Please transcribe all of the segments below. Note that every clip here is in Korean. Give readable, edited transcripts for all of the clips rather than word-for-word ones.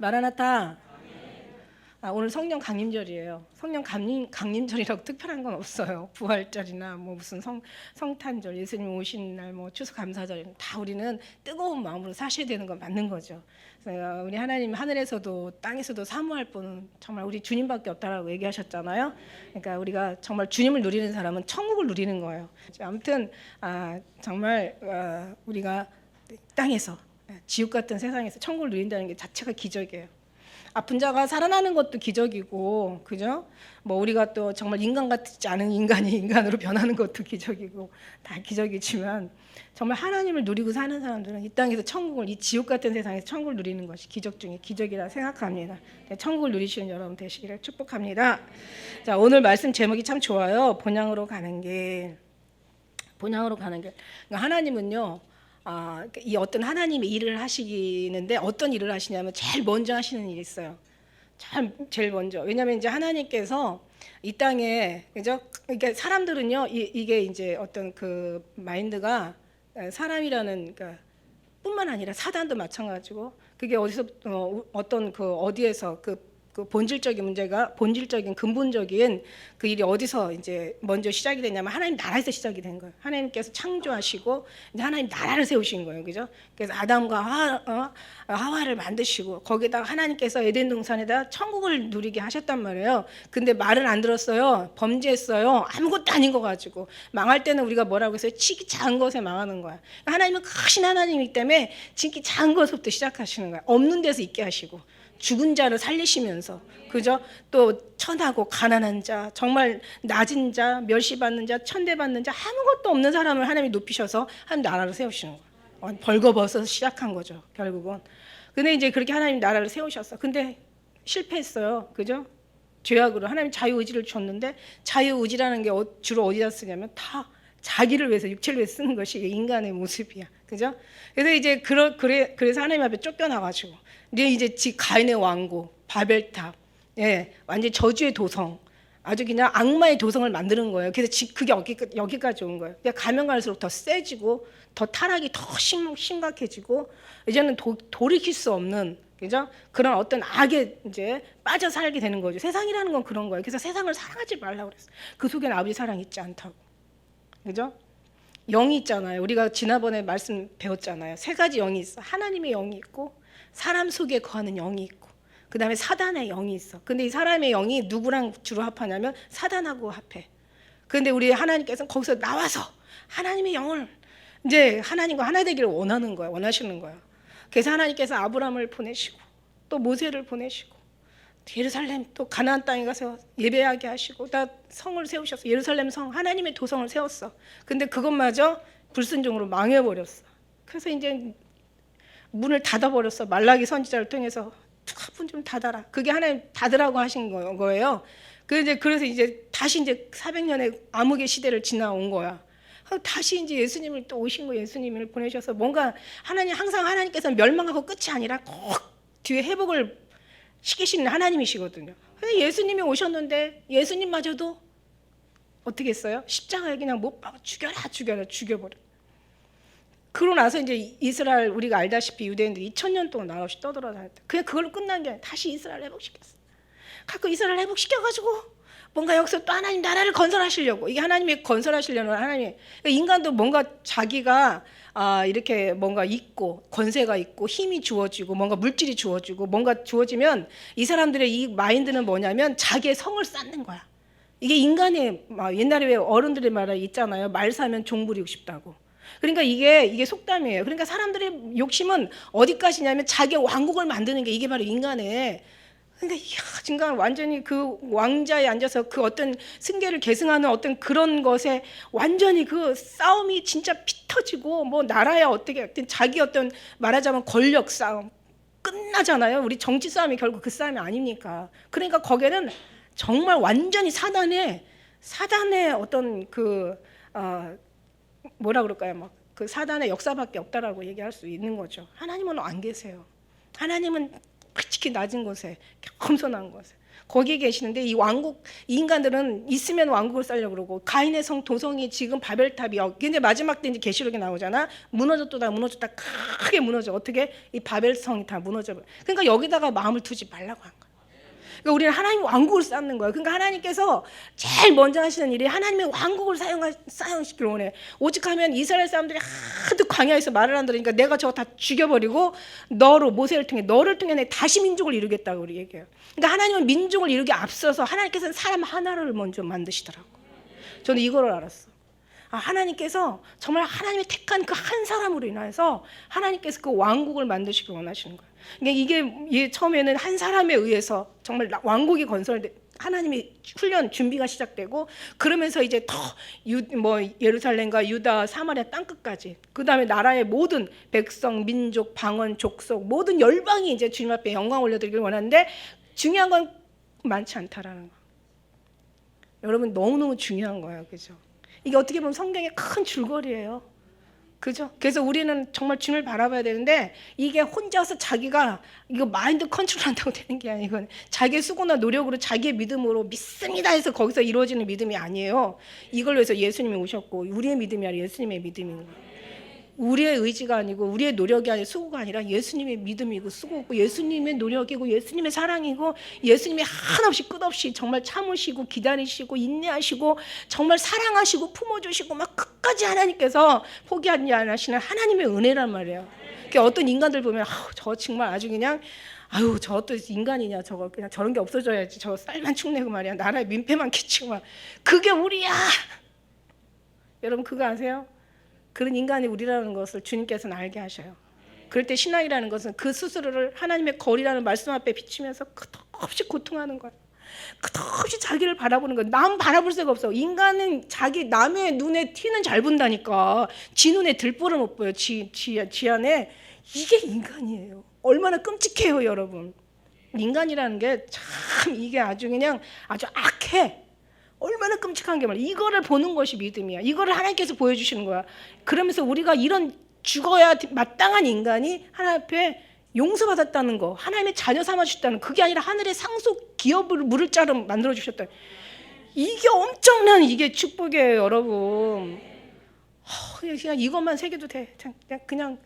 마라나타. 오늘 성령 강림절이에요. 성령 강림절이라고 특별한 건 없어요. 부활절이나 뭐 무슨 성탄절, 예수님 오신 날, 뭐 추수감사절 다 우리는 뜨거운 마음으로 사셔야 되는 건 맞는 거죠. 그래서 우리 하나님 하늘에서도 땅에서도 사모할 분은 정말 우리 주님밖에 없다라고 얘기하셨잖아요. 그러니까 우리가 정말 주님을 누리는 사람은 천국을 누리는 거예요. 아무튼 정말 우리가 땅에서 지옥 같은 세상에서 천국을 누린다는 게 자체가 기적이에요. 아픈 자가 살아나는 것도 기적이고, 그죠? 뭐 우리가 또 정말 인간 같지 않은 인간이 인간으로 변하는 것도 기적이고, 다 기적이지만 정말 하나님을 누리고 사는 사람들은 이 땅에서 천국을, 이 지옥 같은 세상에서 천국을 누리는 것이 기적 중에 기적이라 생각합니다. 천국을 누리시는 여러분 되시기를 축복합니다. 자, 오늘 말씀 제목이 참 좋아요. 본향으로 가는 길. 본향으로 가는 길. 그러니까 하나님은요, 이 어떤 하나님의 일을 하시는데 어떤 일을 하시냐면 제일 먼저 하시는 일이 있어요. 제일 먼저. 왜냐하면 이제 하나님께서 이 땅에, 그죠? 그러니까 사람들은요, 이게 이제 어떤 그 마인드가 사람이라는, 그러니까 뿐만 아니라 사단도 마찬가지고, 그게 어디서 어떤 그 어디에서 그 본질적인 문제가, 본질적인 근본적인 그 일이 어디서 이제 먼저 시작이 되냐면 하나님 나라에서 시작이 된 거예요. 하나님께서 창조하시고 이제 하나님 나라를 세우신 거예요, 그죠? 그래서 아담과 하와를 만드시고 거기다가 하나님께서 에덴 동산에다 천국을 누리게 하셨단 말이에요. 근데 말을 안 들었어요. 범죄했어요. 아무것도 아닌 거 가지고 망할 때는 우리가 뭐라고 했어요? 지극히 작은 것에 망하는 거야. 하나님은 크신 하나님이기 때문에 지극히 작은 것부터 시작하시는 거야. 없는 데서 있게 하시고. 죽은 자를 살리시면서, 그죠? 또 천하고 가난한 자, 정말 낮은 자, 멸시받는 자, 천대받는 자, 아무것도 없는 사람을 하나님이 높이셔서 하나님 나라를 세우시는 거예요. 벌거벗어서 시작한 거죠, 결국은. 근데 이제 그렇게 하나님 나라를 세우셨어. 근데 실패했어요, 그죠? 죄악으로 하나님 자유의지를 줬는데 자유의지라는 게 주로 어디다 쓰냐면 다 자기를 위해서, 육체를 위해서 쓰는 것이 인간의 모습이야, 그죠? 그래서 이제 그래서 하나님 앞에 쫓겨나가지고 이제 가인의 왕국, 바벨탑, 완전 저주의 도성, 아주 그냥 악마의 도성을 만드는 거예요. 그래서 그게 여기까지 온 거예요. 가면 갈수록 더 세지고, 더 타락이 더 심각해지고, 이제는 돌이킬 수 없는, 그죠? 그런 어떤 악에 이제 빠져 살게 되는 거죠. 세상이라는 건 그런 거예요. 그래서 세상을 사랑하지 말라고 그랬어요. 그 속에는 아버지 사랑이 있지 않다고, 그죠? 영이 있잖아요. 우리가 지난번에 말씀 배웠잖아요. 세 가지 영이 있어. 하나님의 영이 있고, 사람 속에 거하는 영이 있고, 그 다음에 사단의 영이 있어. 근데 이 사람의 영이 누구랑 주로 합하냐면 사단하고 합해. 근데 우리 하나님께서는 거기서 나와서 하나님의 영을 이제 하나님과 하나 되기를 원하는 거야, 원하시는 거야. 그래서 하나님께서 아브라함을 보내시고 또 모세를 보내시고 예루살렘 또 가나안 땅에 가서 예배하게 하시고 다 성을 세우셔서 예루살렘 성, 하나님의 도성을 세웠어. 근데 그것마저 불순종으로 망해버렸어. 그래서 이제 문을 닫아버렸어. 말라기 선지자를 통해서 문 좀 닫아라. 그게 하나님 닫으라고 하신 거예요. 그래서 이제 다시 이제 400년의 암흑의 시대를 지나온 거야. 다시 이제 예수님을 또 오신 거, 예수님을 보내셔서 뭔가 항상 하나님께서 멸망하고 끝이 아니라 꼭 뒤에 회복을 시키시는 하나님이시거든요. 예수님이 오셨는데 예수님마저도 어떻게 했어요? 십자가에 그냥 못 박아 죽여버려. 그러고 나서 이제 이스라엘, 우리가 알다시피 유대인들이 2000년 동안 나라 없이 떠돌아다녔다. 그냥 그걸로 끝난 게 아니라 다시 이스라엘 회복시켰어. 갖고 이스라엘 회복시켜가지고 뭔가 여기서 또 하나님 나라를 건설하시려고, 이게 하나님이 건설하시려는 하나님이, 인간도 뭔가 자기가 이렇게 뭔가 있고 권세가 있고 힘이 주어지고 뭔가 물질이 주어지고 뭔가 주어지면 이 사람들의 이 마인드는 뭐냐면 자기의 성을 쌓는 거야. 이게 인간의, 옛날에 왜 어른들의 말이 있잖아요. 말 사면 종 부리고 싶다고. 그러니까 이게 속담이에요. 그러니까 사람들의 욕심은 어디까지냐면 자기 왕국을 만드는 게 이게 바로 인간의. 그러니까 인간 완전히 그 왕자에 앉아서 그 어떤 승계를 계승하는 어떤 그런 것에 완전히 그 싸움이 진짜 피 터지고, 뭐 나라야 어떻게 자기 어떤 말하자면 권력 싸움 끝나잖아요. 우리 정치 싸움이 결국 그 싸움이 아닙니까? 그러니까 거기에는 정말 완전히 사단의 어떤 뭐라 그럴까요? 막 그 사단의 역사밖에 없다라고 얘기할 수 있는 거죠. 하나님은 안 계세요. 하나님은 솔직히 낮은 곳에, 겸손한 곳에. 거기에 계시는데 이 왕국, 이 인간들은 있으면 왕국을 쌓으려고 그러고 가인의 성 도성이 지금 바벨탑이 근데 마지막 때 이제 계시록에 나오잖아. 무너졌다 크게 무너져. 어떻게? 이 바벨성이 다 무너져. 그러니까 여기다가 마음을 두지 말라고 한 거야. 그러니까 우리는 하나님 왕국을 쌓는 거예요. 그러니까 하나님께서 제일 먼저 하시는 일이 하나님의 왕국을 쌓여시키길 원해. 오직하면 이스라엘 사람들이 하도 광야에서 말을 안 들으니까 내가 저거 다 죽여버리고 너로 모세를 통해 너를 통해 내 다시 민족을 이루겠다고 우리 얘기해요. 그러니까 하나님은 민족을 이루기 앞서서 하나님께서는 사람 하나를 먼저 만드시더라고. 저는 이거를 알았어. 하나님께서 정말 하나님의 택한 그 한 사람으로 인해서 하나님께서 그 왕국을 만드시길 원하시는 거예요. 그러니까 이게 처음에는 한 사람에 의해서 정말 왕국이 건설돼 하나님이 훈련 준비가 시작되고 그러면서 이제 더 예루살렘과 유다, 사마리아 땅끝까지 그 다음에 나라의 모든 백성, 민족, 방언, 족속 모든 열방이 이제 주님 앞에 영광 올려드리길 원하는데 중요한 건 많지 않다라는 거. 여러분 너무너무 중요한 거예요, 그죠? 이게 어떻게 보면 성경의 큰 줄거리예요. 그죠? 그래서 우리는 정말 주님을 바라봐야 되는데 이게 혼자서 자기가 이거 마인드 컨트롤한다고 되는 게 아니고 자기의 수고나 노력으로 자기의 믿음으로 믿습니다 해서 거기서 이루어지는 믿음이 아니에요. 이걸 위해서 예수님이 오셨고 우리의 믿음이 아니라 예수님의 믿음인 거예요. 우리의 의지가 아니고 우리의 노력이 아니라 수고가 아니라 예수님의 믿음이고 수고고 예수님의 노력이고 예수님의 사랑이고 예수님이 한없이 끝없이 정말 참으시고 기다리시고 인내하시고 정말 사랑하시고 품어주시고 막 끝까지 하나님께서 포기하지 않으시는 하나님의 은혜란 말이에요. 그러니까 어떤 인간들 보면 저 정말 아주 그냥 저 또 인간이냐 저거 그냥 저런 게 없어져야지 저 쌀만 축내고 말이야 나라에 민폐만 끼치고 막 그게 우리야. 여러분 그거 아세요? 그런 인간이 우리라는 것을 주님께서는 알게 하셔요. 그럴 때 신앙이라는 것은 그 스스로를 하나님의 거리라는 말씀 앞에 비추면서 끝없이 고통하는 거예요. 끝없이 자기를 바라보는 거예요. 남 바라볼 수가 없어. 인간은 자기 남의 눈에 티는 잘 본다니까. 지 눈에 들보를 못 보여. 지 안에. 이게 인간이에요. 얼마나 끔찍해요, 여러분. 인간이라는 게 참 이게 아주 그냥 아주 악해. 얼마나 끔찍한 게 말이야. 이거를 보는 것이 믿음이야. 이거를 하나님께서 보여주시는 거야. 그러면서 우리가 이런 죽어야 마땅한 인간이 하나님 앞에 용서받았다는 거, 하나님의 자녀 삼아주셨다는 그게 아니라 하늘의 상속 기업을 물을 자로 만들어주셨다. 이게 엄청난 이게 축복이에요, 여러분. 그냥 이것만 새겨도 돼. 그냥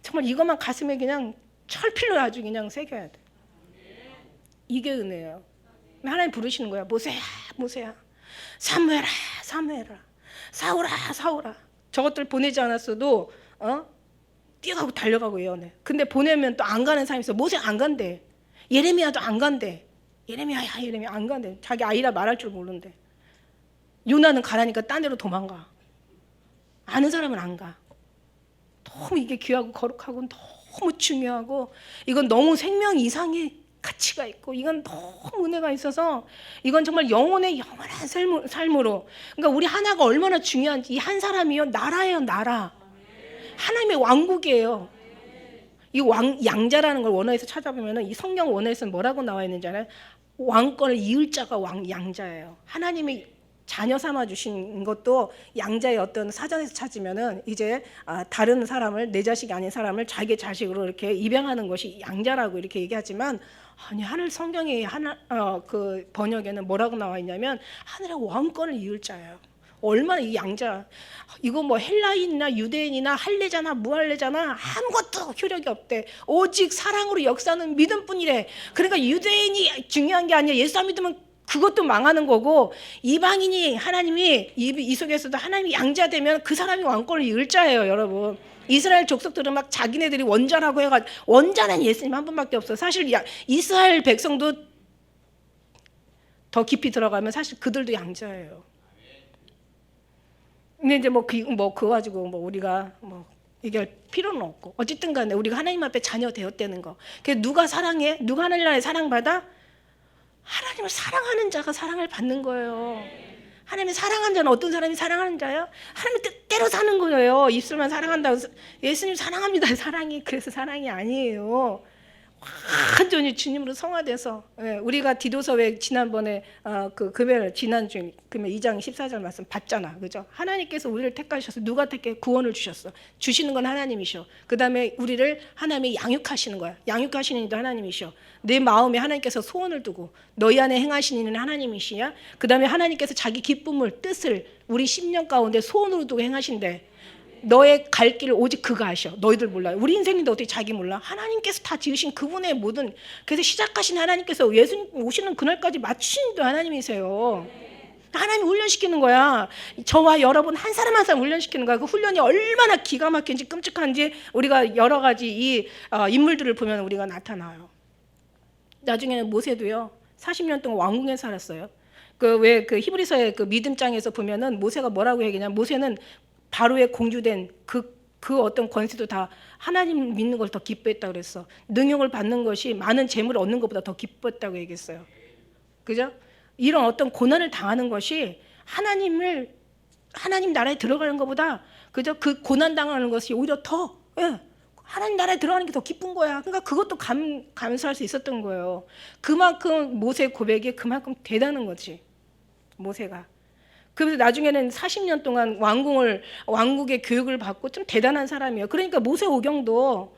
정말 이것만 가슴에 그냥 철필로 아주 그냥 새겨야 돼. 이게 은혜예요. 하나님 부르시는 거야. 모세야, 모세야. 사무엘아, 사무엘아. 사울아, 사울아. 저것들 보내지 않았어도 뛰어가고 달려가고 예언해. 근데 보내면 또 안 가는 사람이 있어. 모세 안 간대. 예레미야도 안 간대. 예레미야 안 간대. 자기 아이라 말할 줄 모른대. 요나는 가라니까 딴 데로 도망가. 아는 사람은 안 가. 너무 이게 귀하고 거룩하고 너무 중요하고 이건 너무 생명 이상의 가치가 있고 이건 너무 은혜가 있어서 이건 정말 영혼의 영원한 삶으로 그러니까 우리 하나가 얼마나 중요한지 이 한 사람이요 나라예요. 나라. 하나님의 왕국이에요. 이 양자라는 걸 원어에서 찾아보면 이 성경 원어에서는 뭐라고 나와 있는지 알아요? 왕권을 이을 자가 양자예요. 하나님이 자녀 삼아 주신 것도 양자의 어떤 사전에서 찾으면은 이제 다른 사람을 내 자식이 아닌 사람을 자기 자식으로 이렇게 입양하는 것이 양자라고 이렇게 얘기하지만 아니 하늘 성경의 그 번역에는 뭐라고 나와 있냐면 하늘의 왕권을 이을 자예요. 얼마나 이 양자 이거 뭐 헬라인이나 유대인이나 할례자나 무할례자나 아무것도 효력이 없대. 오직 사랑으로 역사하는 믿음뿐이래. 그러니까 유대인이 중요한 게 아니야. 예수 안 믿으면 그것도 망하는 거고 이방인이 하나님이 이 속에서도 하나님이 양자되면 그 사람이 왕권을 이을 자예요, 여러분. 이스라엘 족속들은 막 자기네들이 원자라고 해가지고 원자는 예수님 한 분밖에 없어. 사실 이스라엘 백성도 더 깊이 들어가면 사실 그들도 양자예요. 근데 이제 그거 가지고 우리가 얘기할 필요는 없고 어쨌든 간에 우리가 하나님 앞에 자녀 되었다는 거. 그게 누가 사랑해? 누가 하늘나라에 사랑받아? 하나님을 사랑하는 자가 사랑을 받는 거예요. 하나님을 사랑하는 자는 어떤 사람이 사랑하는 자예요? 하나님의 뜻대로 사는 거예요. 입술만 사랑한다고 예수님 사랑합니다. 사랑이 그래서 사랑이 아니에요. 완전히 주님으로 성화돼서, 우리가 디도서 왜 지난번에 그 금요일 지난주 금요일 2장 14절 말씀 봤잖아, 그죠? 하나님께서 우리를 택하셔서 누가 택해? 구원을 주셨어. 주시는 건 하나님이셔. 그 다음에 우리를 하나님이 양육하시는 거야. 양육하시는 이도 하나님이셔. 내 마음에 하나님께서 소원을 두고 너희 안에 행하시는 이는 하나님이시야. 그 다음에 하나님께서 자기 기쁨을 뜻을 우리 심령 가운데 소원으로 두고 행하신대. 너의 갈 길을 오직 그가 아셔. 너희들 몰라요. 우리 인생인데 어떻게 자기 몰라? 하나님께서 다 지으신 그분의 모든, 그래서 시작하신 하나님께서 예수님 오시는 그날까지 맞추신 또 하나님이세요. 하나님이 훈련시키는 거야. 저와 여러분 한 사람 한 사람 훈련시키는 거야. 그 훈련이 얼마나 기가 막힌지 끔찍한지 우리가 여러 가지 이 인물들을 보면 우리가 나타나요. 나중에는 모세도요 40년 동안 왕궁에 살았어요. 그 왜 그 히브리서의 그 믿음장에서 보면은 모세가 뭐라고 얘기냐면, 모세는 바로의 공주된 그 어떤 권세도 다 하나님 믿는 걸 더 기뻐했다고 그랬어. 능력을 받는 것이 많은 재물을 얻는 것보다 더 기뻤다고 얘기했어요. 그죠? 이런 어떤 고난을 당하는 것이 하나님 나라에 들어가는 것보다, 그죠? 그 고난 당하는 것이 오히려 더, 하나님 나라에 들어가는 게 더 기쁜 거야. 그러니까 그것도 감수할 수 있었던 거예요. 그만큼 모세 고백이 그만큼 대단한 거지, 모세가. 그래서 나중에는 40년 동안 왕국의 교육을 받고 좀 대단한 사람이에요. 그러니까 모세 오경도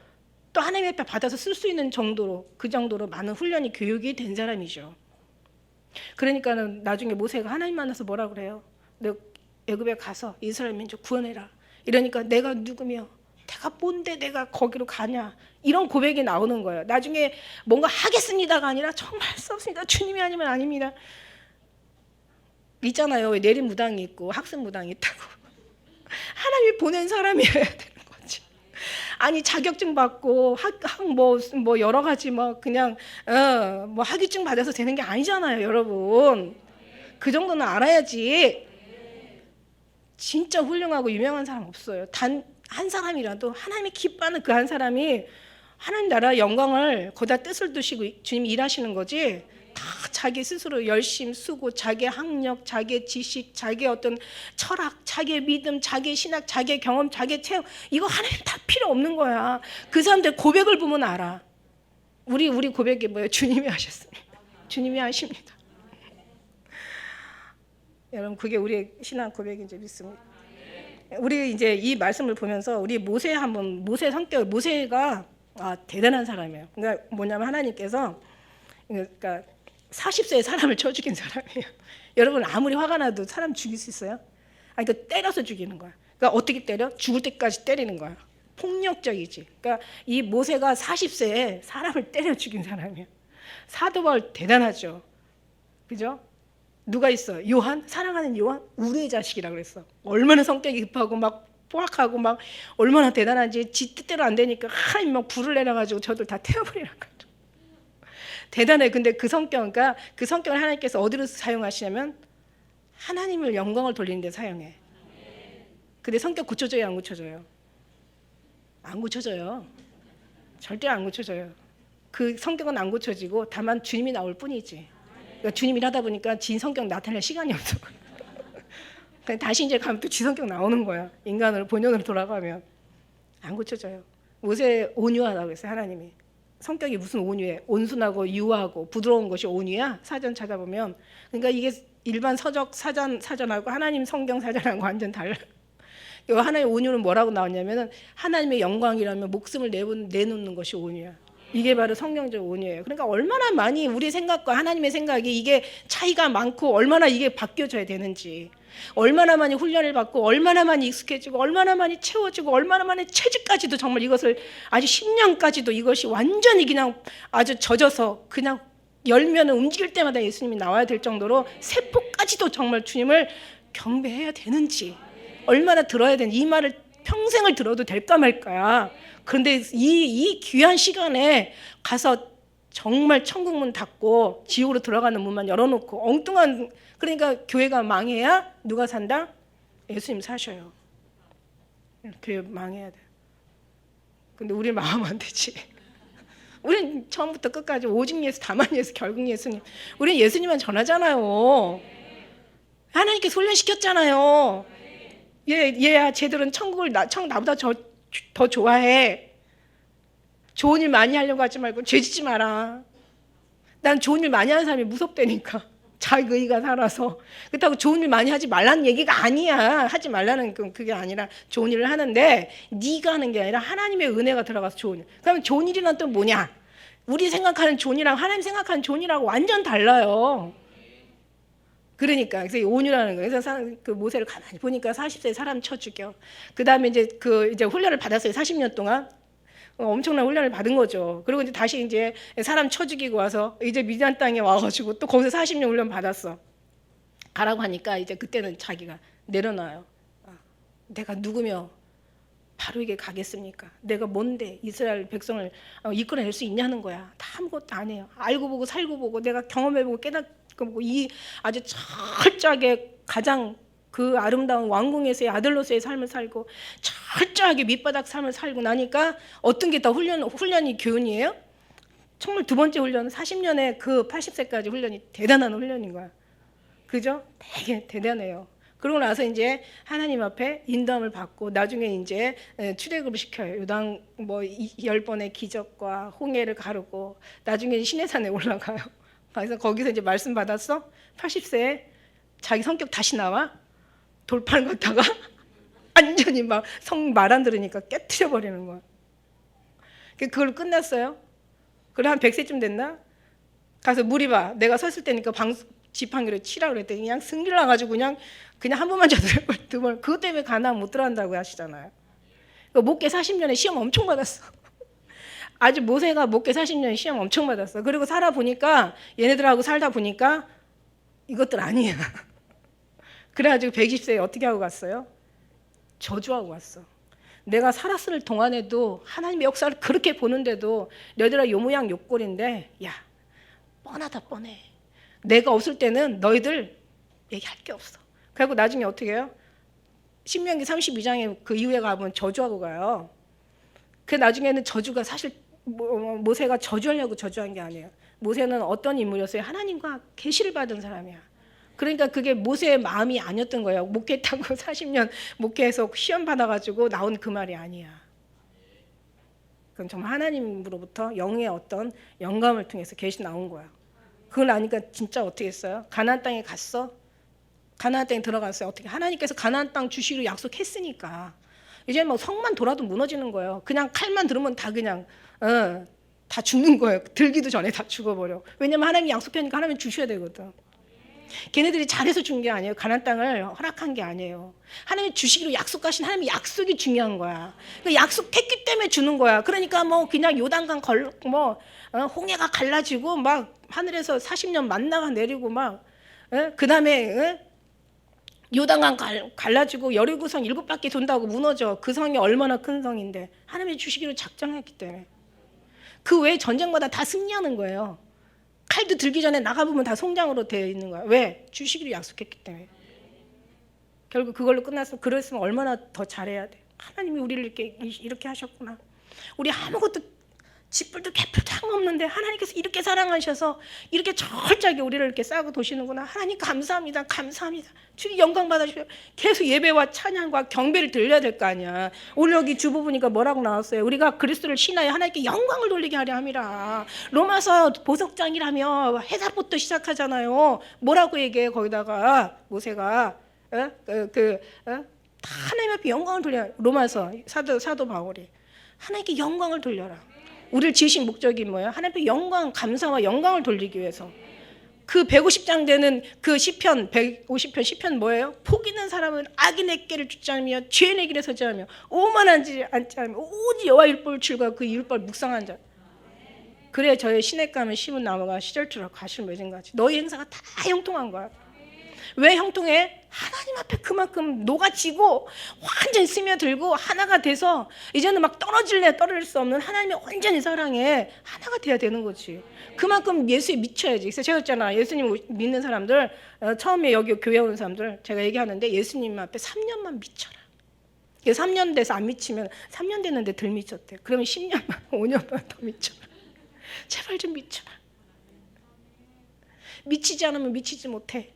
또 하나님의 앞에 받아서 쓸 수 있는 정도로, 그 정도로 많은 훈련이 교육이 된 사람이죠. 그러니까는 나중에 모세가 하나님 만나서 뭐라 그래요? 너 애굽에 가서 이스라엘 민족 구원해라. 이러니까 내가 누구며 내가 뭔데 내가 거기로 가냐, 이런 고백이 나오는 거예요. 나중에 뭔가 하겠습니다가 아니라 정말 할 수 없습니다. 주님이 아니면 아닙니다. 있잖아요. 내림 무당이 있고 학습 무당이 있다고. 하나님이 보낸 사람이어야 되는 거지. 아니 자격증 받고 뭐 여러 가지 뭐 그냥 뭐 학위증 받아서 되는 게 아니잖아요, 여러분. 그 정도는 알아야지. 진짜 훌륭하고 유명한 사람 없어요. 단 한 사람이라도 하나님이 기뻐하는 그 한 사람이 하나님 나라 영광을 거기다 뜻을 두시고 주님이 일하시는 거지. 다 자기 스스로 열심, 수고, 자기의 학력, 자기의 지식, 자기의 어떤 철학, 자기의 믿음, 자기의 신학, 자기의 경험, 자기의 체험, 이거 하나님 다 필요 없는 거야. 그 사람들 고백을 보면 알아. 우리 고백이 뭐예요? 주님이 하셨습니다. 주님이 하십니다. 여러분, 그게 우리의 신앙 고백인지 믿습니다. 우리 이제 이 말씀을 보면서 우리 모세 성격, 모세가 대단한 사람이에요. 그러니까 뭐냐면 하나님께서, 그러니까 40세에 사람을 쳐 죽인 사람이에요. 여러분, 아무리 화가 나도 사람 죽일 수 있어요? 그러니까 때려서 죽이는 거야. 그러니까 어떻게 때려? 죽을 때까지 때리는 거야. 폭력적이지. 그러니까 이 모세가 40세에 사람을 때려 죽인 사람이에요. 사도 바울 대단하죠. 그죠? 누가 있어? 요한? 사랑하는 요한? 우리의 자식이라고 그랬어. 얼마나 성격이 급하고 막 포악하고 막 얼마나 대단한지, 지 뜻대로 안 되니까 하나님 막 불을 내려가지고 저들 다 태워버리라는 거죠. 대단해. 근데 그 성격을 하나님께서 어디로 사용하시냐면 하나님을 영광을 돌리는 데 사용해. 근데 성격 고쳐져요, 안 고쳐져요? 안 고쳐져요. 절대 안 고쳐져요. 그 성격은 안 고쳐지고 다만 주님이 나올 뿐이지. 그러니까 주님이 하다 보니까 지 성격 나타낼 시간이 없어. 다시 이제 가면 또 지 성격 나오는 거야. 인간으로 본연으로 돌아가면 안 고쳐져요. 모세 온유하다고 했어요, 하나님이. 성격이 무슨 온유해? 온순하고 유하고 부드러운 것이 온유야? 사전 찾아보면. 그러니까 이게 일반 서적 사전하고 하나님 성경 사전하고 완전 달라. 하나님의 온유는 뭐라고 나왔냐면은 하나님의 영광이라면 목숨을 내놓는 것이 온유야. 이게 바로 성경적 온유예요. 그러니까 얼마나 많이 우리 생각과 하나님의 생각이 이게 차이가 많고 얼마나 이게 바뀌어져야 되는지, 얼마나 많이 훈련을 받고 얼마나 많이 익숙해지고 얼마나 많이 채워지고 얼마나 많이 체질까지도 정말 이것을 아주 10년까지도 이것이 완전히 그냥 아주 젖어서 그냥 열면은 움직일 때마다 예수님이 나와야 될 정도로 세포까지도 정말 주님을 경배해야 되는지, 얼마나 들어야 되는지, 이 말을 평생을 들어도 될까 말까야. 그런데 이 귀한 시간에 가서 정말 천국문 닫고 지옥으로 들어가는 문만 열어놓고 엉뚱한, 그러니까 교회가 망해야 누가 산다? 예수님 사셔요. 교회 망해야 돼. 근데 우리 마음 안 되지. 우린 처음부터 끝까지 오직 예수, 다만 예수, 결국 예수님. 우린 예수님만 전하잖아요. 하나님께 훈련시켰잖아요. 얘야 쟤들은 천국을 나보다 더 좋아해. 좋은 일 많이 하려고 하지 말고 죄 짓지 마라. 난 좋은 일 많이 하는 사람이 무섭다니까. 자기 의가 살아서. 그렇다고 좋은 일 많이 하지 말라는 얘기가 아니야. 하지 말라는 그게 아니라 좋은 일을 하는데 네가 하는 게 아니라 하나님의 은혜가 들어가서 좋은 일. 그러면 좋은 일이란 또 뭐냐? 우리 생각하는 좋은 일이랑 하나님 생각하는 좋은 일하고 완전 달라요. 그러니까 그래서 온유라는 거예요. 그래서 그 모세를 가만히 보니까 40세에 사람 쳐 죽여. 그다음에 이제 이제 훈련을 받았어요. 40년 동안. 엄청난 훈련을 받은 거죠. 그리고 이제 다시 이제 사람 쳐 죽이고 와서 이제 미디안 땅에 와가지고 또 거기서 40년 훈련 받았어. 가라고 하니까 이제 그때는 자기가 내려놔요. 내가 누구며 바로 이게 가겠습니까? 내가 뭔데 이스라엘 백성을 이끌어낼 수 있냐는 거야. 다 아무것도 안 해요. 알고 보고 살고 보고 내가 경험해보고 깨닫고 보고 이 아주 철저하게 가장 그 아름다운 왕궁에서의 아들로서의 삶을 살고 철저하게 밑바닥 삶을 살고 나니까 어떤 게 더 훈련이 교훈이에요? 정말 두 번째 훈련은 40년에 그 80세까지 훈련이 대단한 훈련인 거야. 그죠? 되게 대단해요. 그러고 나서 이제 하나님 앞에 인도함을 받고 나중에 이제 출애굽을 시켜요. 요당 뭐 10번의 기적과 홍해를 가르고 나중에 시내산에 올라가요. 그래서 거기서 이제 말씀 받았어. 80세에 자기 성격 다시 나와. 돌판 걷다가 완전히 막 성 말 안 들으니까 깨트려 버리는 거야. 그걸 끝났어요. 그래 한 100세쯤 됐나? 가서 무리봐. 내가 섰을 때니까 지팡이를 치라 그랬더니 그냥 승질 나가지고 그냥 한 번만 쳐도 두 번. 그것 때문에 가나안 못 들어간다고 하시잖아요. 목회 40년에 시험 엄청 받았어. 아주 모세가 목회 40년 시험 엄청 받았어. 그리고 살아 보니까 얘네들하고 살다 보니까 이것들 아니야. 그래가지고 120세에 어떻게 하고 갔어요? 저주하고 갔어. 내가 살았을 동안에도 하나님의 역사를 그렇게 보는데도 너희들아 요 모양 요 꼴인데 야 뻔하다 뻔해. 내가 없을 때는 너희들 얘기할 게 없어. 그리고 나중에 어떻게 해요? 신명기 32장에 그 이후에 가보면 저주하고 가요. 그 나중에는 저주가 사실 모세가 저주하려고 저주한 게 아니에요. 모세는 어떤 인물이었어요? 하나님과 계시를 받은 사람이야. 그러니까 그게 모세의 마음이 아니었던 거예요. 목회했다고 40년 목회해서 시험 받아가지고 나온 그 말이 아니야. 그건 정말 하나님으로부터 영의 어떤 영감을 통해서 계시 나온 거야. 그걸 아니까 진짜 어떻게 했어요? 가나안 땅에 갔어? 가나안 땅에 들어갔어요. 어떻게? 하나님께서 가나안 땅 주시기로 약속했으니까 이제 뭐 성만 돌아도 무너지는 거예요. 그냥 칼만 들으면 다 그냥 다 죽는 거예요. 들기도 전에 다 죽어버려. 왜냐면 하나님이 약속하니까 하나님이 주셔야 되거든. 걔네들이 잘해서 준 게 아니에요. 가나안 땅을 허락한 게 아니에요. 하나님이 주시기로 약속하신 하나님의 약속이 중요한 거야. 약속했기 때문에 주는 거야. 그러니까 뭐 그냥 요단강 홍해가 갈라지고 막 하늘에서 40년 만나가 내리고 막 그다음에 요단강 갈라지고 여리고성 7바퀴 돈다고 무너져. 그 성이 얼마나 큰 성인데 하나님이 주시기로 작정했기 때문에 그 외에 전쟁마다 다 승리하는 거예요. 칼도 들기 전에 나가보면 다 송장으로 되어 있는 거야. 왜? 주시기로 약속했기 때문에. 결국 그걸로 끝났어. 그랬으면 얼마나 더 잘해야 돼. 하나님이 우리를 이렇게 하셨구나. 우리 아무것도 짓불도 개뿔도 없는데 하나님께서 이렇게 사랑하셔서 이렇게 철저하게 우리를 이렇게 싸고 도시는구나. 하나님 감사합니다. 감사합니다. 주님 영광 받아주세요. 계속 예배와 찬양과 경배를 드려야 될 거 아니야. 오늘 여기 주보 보니까 뭐라고 나왔어요? 우리가 그리스도를 신하여 하나님께 영광을 돌리게 하려 함이라. 로마서 보석장이라며 해사부터 시작하잖아요. 뭐라고 얘기해 거기다가 모세가 하나님 앞에 영광을 돌려. 로마서 사도 바울이 하나님께 영광을 돌려라. 우리를 지으신 목적이 뭐예요? 하나님께 영광, 감사와 영광을 돌리기 위해서. 그 150장 되는 그 시편 150편 시편 뭐예요? 복 있는 사람은 악인의 꾀를 쫓지 않으며 죄인의 길에 서지 않으며 오만하지 않지 않으며 오직 여호와 율법을 즐거워 그 율법을 묵상한 자. 그래 저의 시냇가면 심은 나무가 시절처럼 가시를 맺은 거지. 너희 행사가 다 형통한 거야. 왜 형통해? 하나님 앞에 그만큼 녹아지고 완전히 스며들고 하나가 돼서 이제는 막 떨어질 수 없는 하나님의 온전히 사랑에 하나가 돼야 되는 거지. 그만큼 예수에 미쳐야지. 그래서 제가 했잖아. 예수님 믿는 사람들 처음에 여기 교회 오는 사람들 제가 얘기하는데 예수님 앞에 3년만 미쳐라. 3년 돼서 안 미치면 3년 됐는데 덜 미쳤대. 그러면 10년만 5년만 더 미쳐라. 제발 좀 미쳐라. 미치지 않으면 미치지 못해.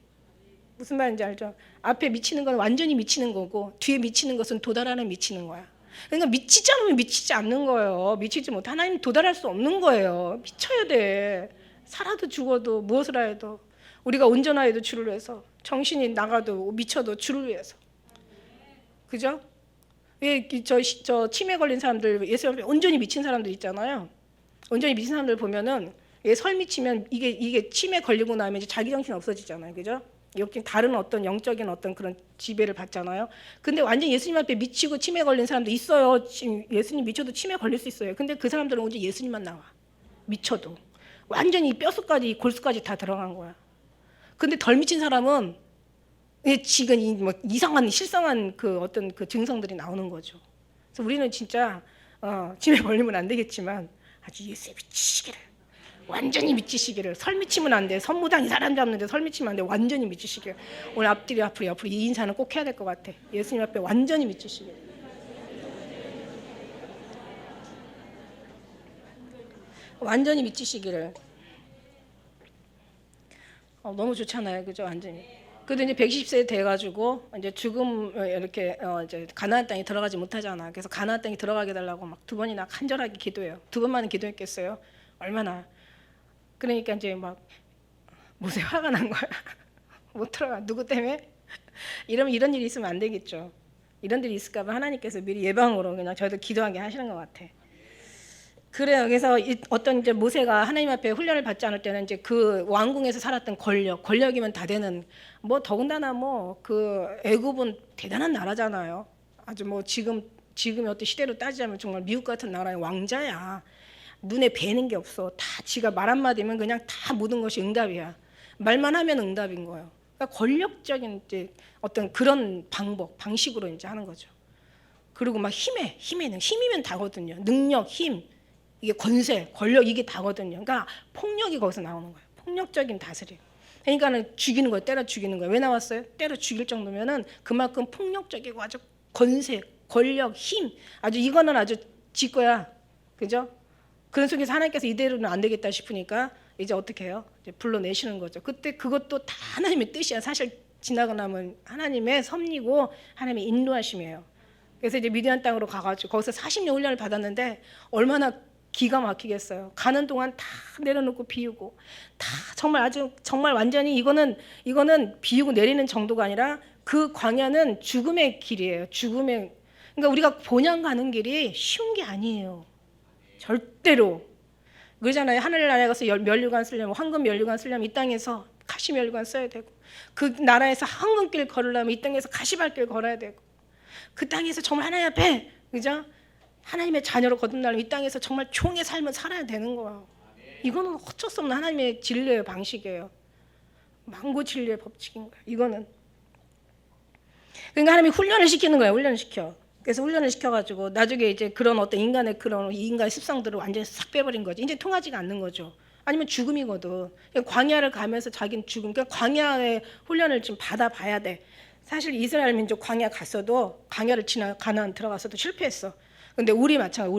무슨 말인지 알죠? 앞에 미치는 건 완전히 미치는 거고 뒤에 미치는 것은 도달하는 미치는 거야. 그러니까 미치지 않으면 미치지 않는 거예요. 미치지 못 하나님 도달할 수 없는 거예요. 미쳐야 돼. 살아도 죽어도 무엇을 하여도 우리가 온전하여도 주를 위해서, 정신이 나가도 미쳐도 주를 위해서. 그죠? 저 치매 걸린 사람들, 예수 앞에 온전히 미친 사람들 있잖아요. 온전히 미친 사람들 보면은 설 미치면 이게 치매 걸리고 나면 이제 자기 정신 없어지잖아요. 그죠? 여기 다른 어떤 영적인 어떤 그런 지배를 받잖아요. 근데 완전 예수님 앞에 미치고 치매 걸린 사람도 있어요. 예수님 미쳐도 치매 걸릴 수 있어요. 근데 그 사람들은 오직 예수님만 나와. 미쳐도 완전히 뼛속까지 골수까지 다 들어간 거야. 근데 덜 미친 사람은 지금 뭐 이상한 실상한 그 어떤 그 증상들이 나오는 거죠. 그래서 우리는 진짜 치매 걸리면 안 되겠지만 아주 예수에 미치시기를, 완전히 미치시기를. 설 미치면 안 돼. 선무당이 사람 잡는데 설 미치면 안 돼. 완전히 미치시기를. 오늘 앞으로 이 인사는 꼭 해야 될 것 같아. 예수님 앞에 완전히 미치시기를. 완전히 미치시기를. 너무 좋잖아요, 그죠? 완전히. 그래도 이제 120세 돼가지고 이제 죽음 이렇게 이제 가나안 땅에 들어가지 못하잖아. 그래서 가나안 땅에 들어가게 해달라고 막 2번이나 간절하게 기도해요. 2번만은 기도했겠어요? 얼마나. 그러니까 이제 막 모세 화가 난 거야. 못 들어가. 누구 때문에? 이러면 이런 일이 있으면 안 되겠죠. 이런 일이 있을까 봐 하나님께서 미리 예방으로 그냥 저희들 기도하게 하시는 것 같아. 그래요. 그래서 어떤 이제 모세가 하나님 앞에 훈련을 받지 않을 때는 이제 그 왕궁에서 살았던 권력이면 다 되는, 뭐 더군다나 뭐 그 애굽은 대단한 나라잖아요. 아주 뭐 지금의 어떤 시대로 따지자면 정말 미국 같은 나라의 왕자야. 눈에 뵈는 게 없어. 다 지가 말 한마디면 그냥 다 모든 것이 응답이야. 말만 하면 응답인 거예요. 그러니까 권력적인 이제 어떤 그런 방식으로 이제 하는 거죠. 그리고 막 힘이면 다거든요. 능력, 힘. 이게 권세, 권력 이게 다거든요. 그러니까 폭력이 거기서 나오는 거예요. 폭력적인 다스림. 그러니까는 죽이는 거예요. 때려 죽이는 거예요. 왜 나왔어요? 때려 죽일 정도면은 그만큼 폭력적이고 아주 권세, 권력, 힘. 아주 이거는 아주 지 거야. 그죠? 그런 속에서 하나님께서 이대로는 안 되겠다 싶으니까 이제 어떻게 해요? 이제 불러내시는 거죠. 그때 그것도 다 하나님의 뜻이야. 사실 지나고 나면 하나님의 섭리고 하나님의 인도하심이에요. 그래서 이제 미디안 땅으로 가가지고 거기서 40년 훈련을 받았는데 얼마나 기가 막히겠어요. 가는 동안 다 내려놓고 비우고 다 정말 완전히 이거는 비우고 내리는 정도가 아니라 그 광야는 죽음의 길이에요. 그러니까 우리가 본향 가는 길이 쉬운 게 아니에요. 절대로. 그러잖아요. 하늘나라에 가서 면류관 쓰려면, 황금 면류관 쓰려면 이 땅에서 가시 면류관 써야 되고, 그 나라에서 황금길 걸으려면 이 땅에서 가시발길 걸어야 되고, 그 땅에서 정말 하나님 앞에, 그죠? 하나님의 자녀로 거듭나려면 이 땅에서 정말 종의 삶을 살아야 되는 거예요. 이거는 어쩔 수 없는 하나님의 진리의 방식이에요. 만고 진리의 법칙인 거예요. 이거는. 그러니까 하나님이 훈련을 시키는 거예요. 훈련을 시켜. 그래서 훈련을 시켜가지고 나중에 이제 그런 어떤 인간의 습성들을 완전히 싹 빼버린 거지. 이제 통하지가 않는 거죠. 아니면 죽음이거든. 광야를 가면서 자기는 죽음. 그러니까 광야의 훈련을 좀 받아봐야 돼. 사실 이스라엘 민족 광야 갔어도, 광야를 지나 가나안 들어가서도 실패했어. 근데 우리 마찬가지,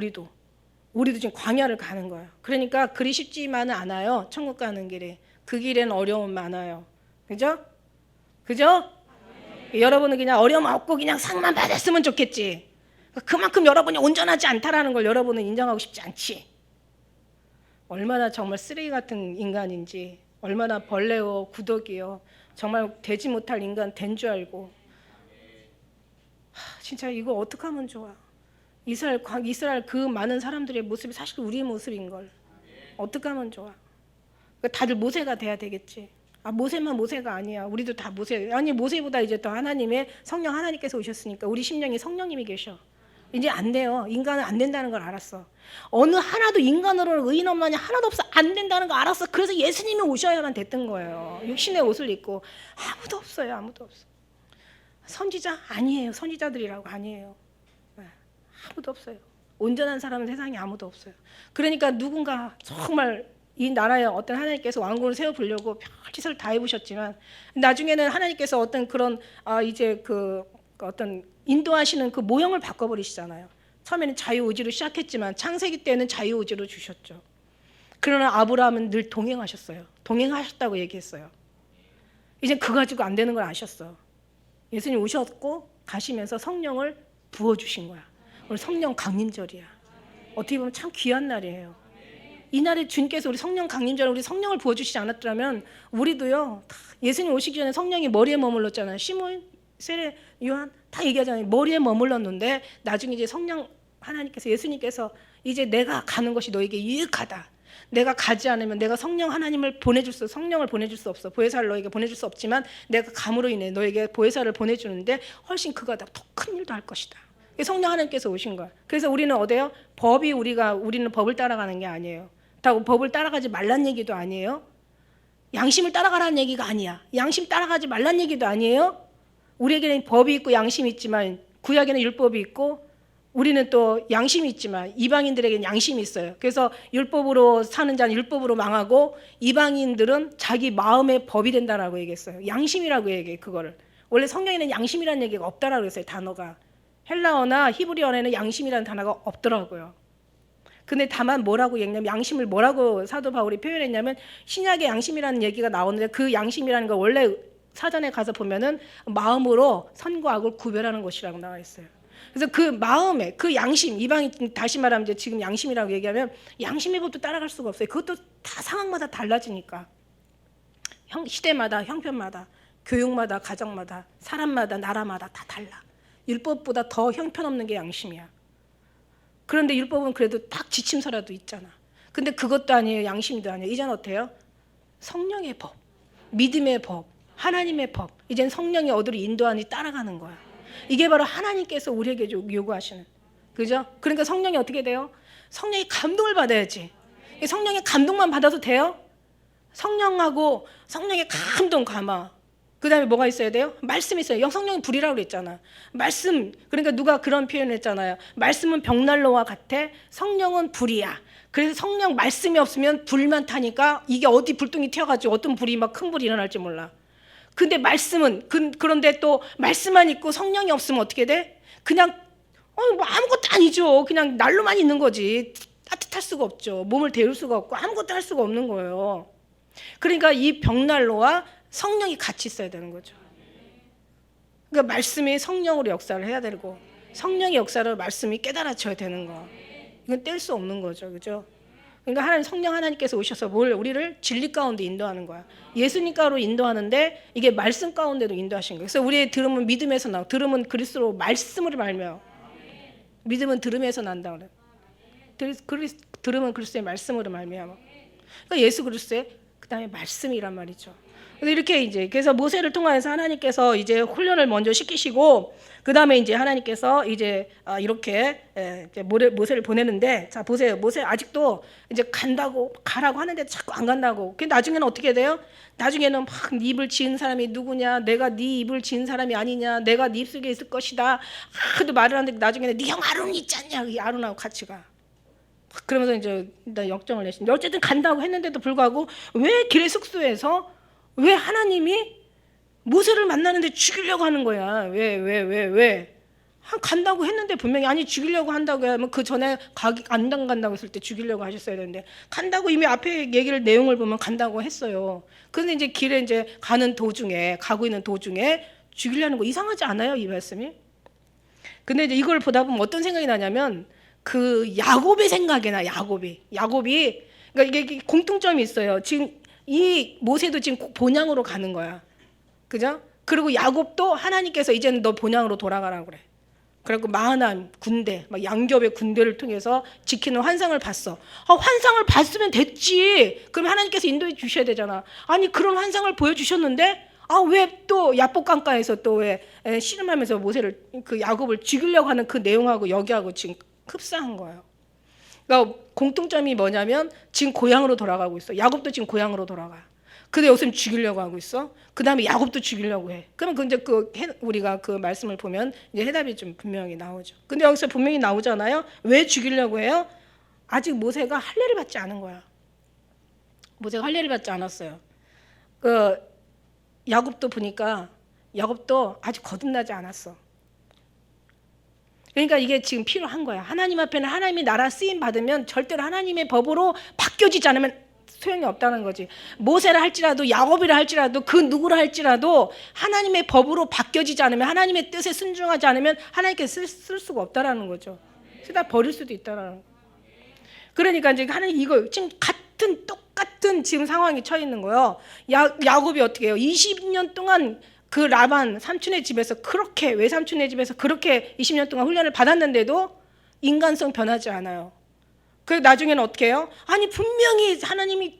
우리도 지금 광야를 가는 거예요. 그러니까 그리 쉽지만은 않아요. 천국 가는 길에. 그 길에는 어려움 많아요. 그죠? 그죠? 여러분은 그냥 어려움 없고 그냥 상만 받았으면 좋겠지. 그만큼 여러분이 온전하지 않다라는 걸 여러분은 인정하고 싶지 않지. 얼마나 정말 쓰레기 같은 인간인지, 얼마나 벌레요, 구더기요, 정말 되지 못할 인간 된 줄 알고. 진짜 이거 어떻게 하면 좋아. 이스라엘 그 많은 사람들의 모습이 사실 우리의 모습인 걸. 어떻게 하면 좋아. 다들 모세가 돼야 되겠지. 모세만 모세가 아니야. 우리도 다 모세. 아니 모세보다 이제 더 하나님의 성령, 하나님께서 오셨으니까 우리 심령이 성령님이 계셔. 이제 안 돼요. 인간은 안 된다는 걸 알았어. 어느 하나도 인간으로는 의인 없나니 하나도 없어. 안 된다는 거 알았어. 그래서 예수님이 오셔야만 됐던 거예요. 육신의 옷을 입고. 아무도 없어요. 아무도 없어. 선지자 아니에요. 선지자들이라고 아니에요. 아무도 없어요. 온전한 사람은 세상에 아무도 없어요. 그러니까 누군가 정말 이 나라에 어떤 하나님께서 왕국을 세워보려고 별짓을 다 해보셨지만 나중에는 하나님께서 어떤 그런 이제 그 어떤 인도하시는 그 모형을 바꿔버리시잖아요. 처음에는 자유의지로 시작했지만 창세기 때는 자유의지로 주셨죠. 그러나 아브라함은 늘 동행하셨어요. 동행하셨다고 얘기했어요. 이제 그거 가지고 안 되는 걸 아셨어. 예수님 오셨고 가시면서 성령을 부어주신 거야. 오늘 성령 강림절이야. 어떻게 보면 참 귀한 날이에요. 이 날에 주님께서 우리 성령 강림절에 우리 성령을 부어주시지 않았더라면 우리도요, 예수님 오시기 전에 성령이 머리에 머물렀잖아요. 시몬, 세례, 요한 다 얘기하잖아요. 머리에 머물렀는데 나중에 이제 성령 하나님께서, 예수님께서 이제 내가 가는 것이 너에게 유익하다. 내가 가지 않으면 내가 성령 하나님을 성령을 보내줄 수 없어. 보혜사를 너에게 보내줄 수 없지만 내가 감으로 인해 너에게 보혜사를 보내주는데 훨씬 그가 더 큰 일도 할 것이다. 성령 하나님께서 오신 거야. 그래서 우리는 어때요? 우리는 법을 따라가는 게 아니에요. 다 법을 따라가지 말란 얘기도 아니에요. 양심을 따라가라는 얘기가 아니야. 양심 따라가지 말란 얘기도 아니에요. 우리에게는 법이 있고 양심이 있지만 구약에는 율법이 있고 우리는 또 양심이 있지만 이방인들에게는 양심이 있어요. 그래서 율법으로 사는 자는 율법으로 망하고 이방인들은 자기 마음의 법이 된다라고 얘기했어요. 양심이라고 얘기해. 그거를 원래 성경에는 양심이라는 얘기가 없다라고 그랬어요. 단어가 헬라어나 히브리어에는 양심이라는 단어가 없더라고요. 근데 다만 뭐라고 얘기냐면 양심을 뭐라고 사도 바울이 표현했냐면 신약의 양심이라는 얘기가 나오는데 그 양심이라는 거 원래 사전에 가서 보면은 마음으로 선과 악을 구별하는 것이라고 나와 있어요. 그래서 그 마음에 그 양심, 이방인 다시 말하면 이제 지금 양심이라고 얘기하면 양심의 법도 따라갈 수가 없어요. 그것도 다 상황마다 달라지니까 시대마다 형편마다 교육마다 가정마다 사람마다 나라마다 다 달라. 율법보다 더 형편없는 게 양심이야. 그런데 율법은 그래도 딱 지침서라도 있잖아. 근데 그것도 아니에요. 양심도 아니에요. 이제는 어때요? 성령의 법, 믿음의 법, 하나님의 법. 이제는 성령이 어디로 인도하니 따라가는 거야. 이게 바로 하나님께서 우리에게 요구하시는, 그죠? 그러니까 성령이 어떻게 돼요? 성령이 감동을 받아야지. 성령의 감동만 받아도 돼요? 성령하고 성령의 감동 감화. 그 다음에 뭐가 있어야 돼요? 말씀이 있어요. 성령은 불이라고 그랬잖아. 말씀. 그러니까 누가 그런 표현을 했잖아요. 말씀은 벽난로와 같아. 성령은 불이야. 그래서 성령 말씀이 없으면 불만 타니까 이게 어디 불똥이 튀어가지고 어떤 불이 막 큰 불이 일어날지 몰라. 근데 말씀은 그런데 또 말씀만 있고 성령이 없으면 어떻게 돼? 그냥 뭐 아무것도 아니죠. 그냥 난로만 있는 거지. 따뜻할 수가 없죠. 몸을 데울 수가 없고 아무것도 할 수가 없는 거예요. 그러니까 이 벽난로와 성령이 같이 있어야 되는 거죠. 그러니까 말씀이 성령으로 역사를 해야 되고 성령의 역사를 말씀이 깨달아져야 되는 거. 이건 뗄 수 없는 거죠. 그죠? 그러니까 성령 하나님께서 오셔서 우리를 진리 가운데 인도하는 거야. 예수님가로 인도하는데 이게 말씀 가운데로 인도하신 거예요. 그래서 우리의 들음은 믿음에서 나고 들음은 그리스도로 말씀으로 말며 믿음은 들음에서 난다 그래. 들음은 그리스도의 말씀으로 말미암아. 그러니까 예수 그리스도의 그다음에 말씀이란 말이죠. 이렇게 이제 그래서 모세를 통해서 하나님께서 이제 훈련을 먼저 시키시고 그다음에 이제 하나님께서 이제 이렇게 모세를 보내는데 자 보세요. 모세 아직도 이제 가라고 하는데 자꾸 안 간다고. 그 나중에는 어떻게 돼요? 나중에는 막 네 입을 지은 사람이 누구냐? 내가 네 입을 지은 사람이 아니냐? 내가 네 입속에 있을 것이다. 하도 말을 하는데 나중에는 네 형 아론이 있지 않냐? 이 아론하고 같이 가. 그러면서 이제 역정을 내신. 어쨌든 간다고 했는데도 불구하고 왜 길의 숙소에서 왜 하나님이 모세를 만나는데 죽이려고 하는 거야? 왜? 간다고 했는데 분명히 아니 죽이려고 한다고 하면 그 전에 안 간다고 했을 때 죽이려고 하셨어야 되는데 간다고 이미 앞에 내용을 보면 간다고 했어요. 그런데 이제 길에 이제 가고 있는 도중에 죽이려는 거 이상하지 않아요? 이 말씀이? 근데 이제 이걸 보다 보면 어떤 생각이 나냐면 그 야곱의 생각이 나. 야곱이 그러니까 이게 공통점이 있어요. 지금 이 모세도 지금 본향으로 가는 거야. 그죠? 그리고 야곱도 하나님께서 이제는 너 본향으로 돌아가라고 그래. 그래갖고 마하나임 군대, 막 양겹의 군대를 통해서 지키는 환상을 봤어. 환상을 봤으면 됐지. 그럼 하나님께서 인도해 주셔야 되잖아. 아니 그런 환상을 보여주셨는데 왜 또 야복 강가에서 또 왜 씨름하면서 모세를 그 야곱을 죽이려고 하는 그 내용하고 여기하고 지금 흡사한 거예요. 그러니까 공통점이 뭐냐면 지금 고향으로 돌아가고 있어. 야곱도 지금 고향으로 돌아가. 근데 여기서 죽이려고 하고 있어. 그 다음에 야곱도 죽이려고 해. 그러면 이제 우리가 그 말씀을 보면 이제 해답이 좀 분명히 나오죠. 근데 여기서 분명히 나오잖아요. 왜 죽이려고 해요? 아직 모세가 할례를 받지 않은 거야. 모세가 할례를 받지 않았어요. 야곱도 보니까 야곱도 아직 거듭나지 않았어. 그러니까 이게 지금 필요한 거야. 하나님 앞에는 하나님의 나라 쓰임 받으면 절대로 하나님의 법으로 바뀌어지지 않으면 소용이 없다는 거지. 모세라 할지라도 야곱이라 할지라도 그 누구라 할지라도 하나님의 법으로 바뀌어지지 않으면 하나님의 뜻에 순종하지 않으면 하나님께 쓸 수가 없다라는 거죠. 쓰다 버릴 수도 있다라는. 그러니까 이제 하나님 이거 지금 똑같은 지금 상황에 처해 있는 거예요. 야곱이 어떻게 해요? 20년 동안 그 라반 삼촌의 집에서 그렇게, 외삼촌의 집에서 그렇게 20년 동안 훈련을 받았는데도 인간성 변하지 않아요. 그 나중에는 어떻게 해요? 아니 분명히 하나님이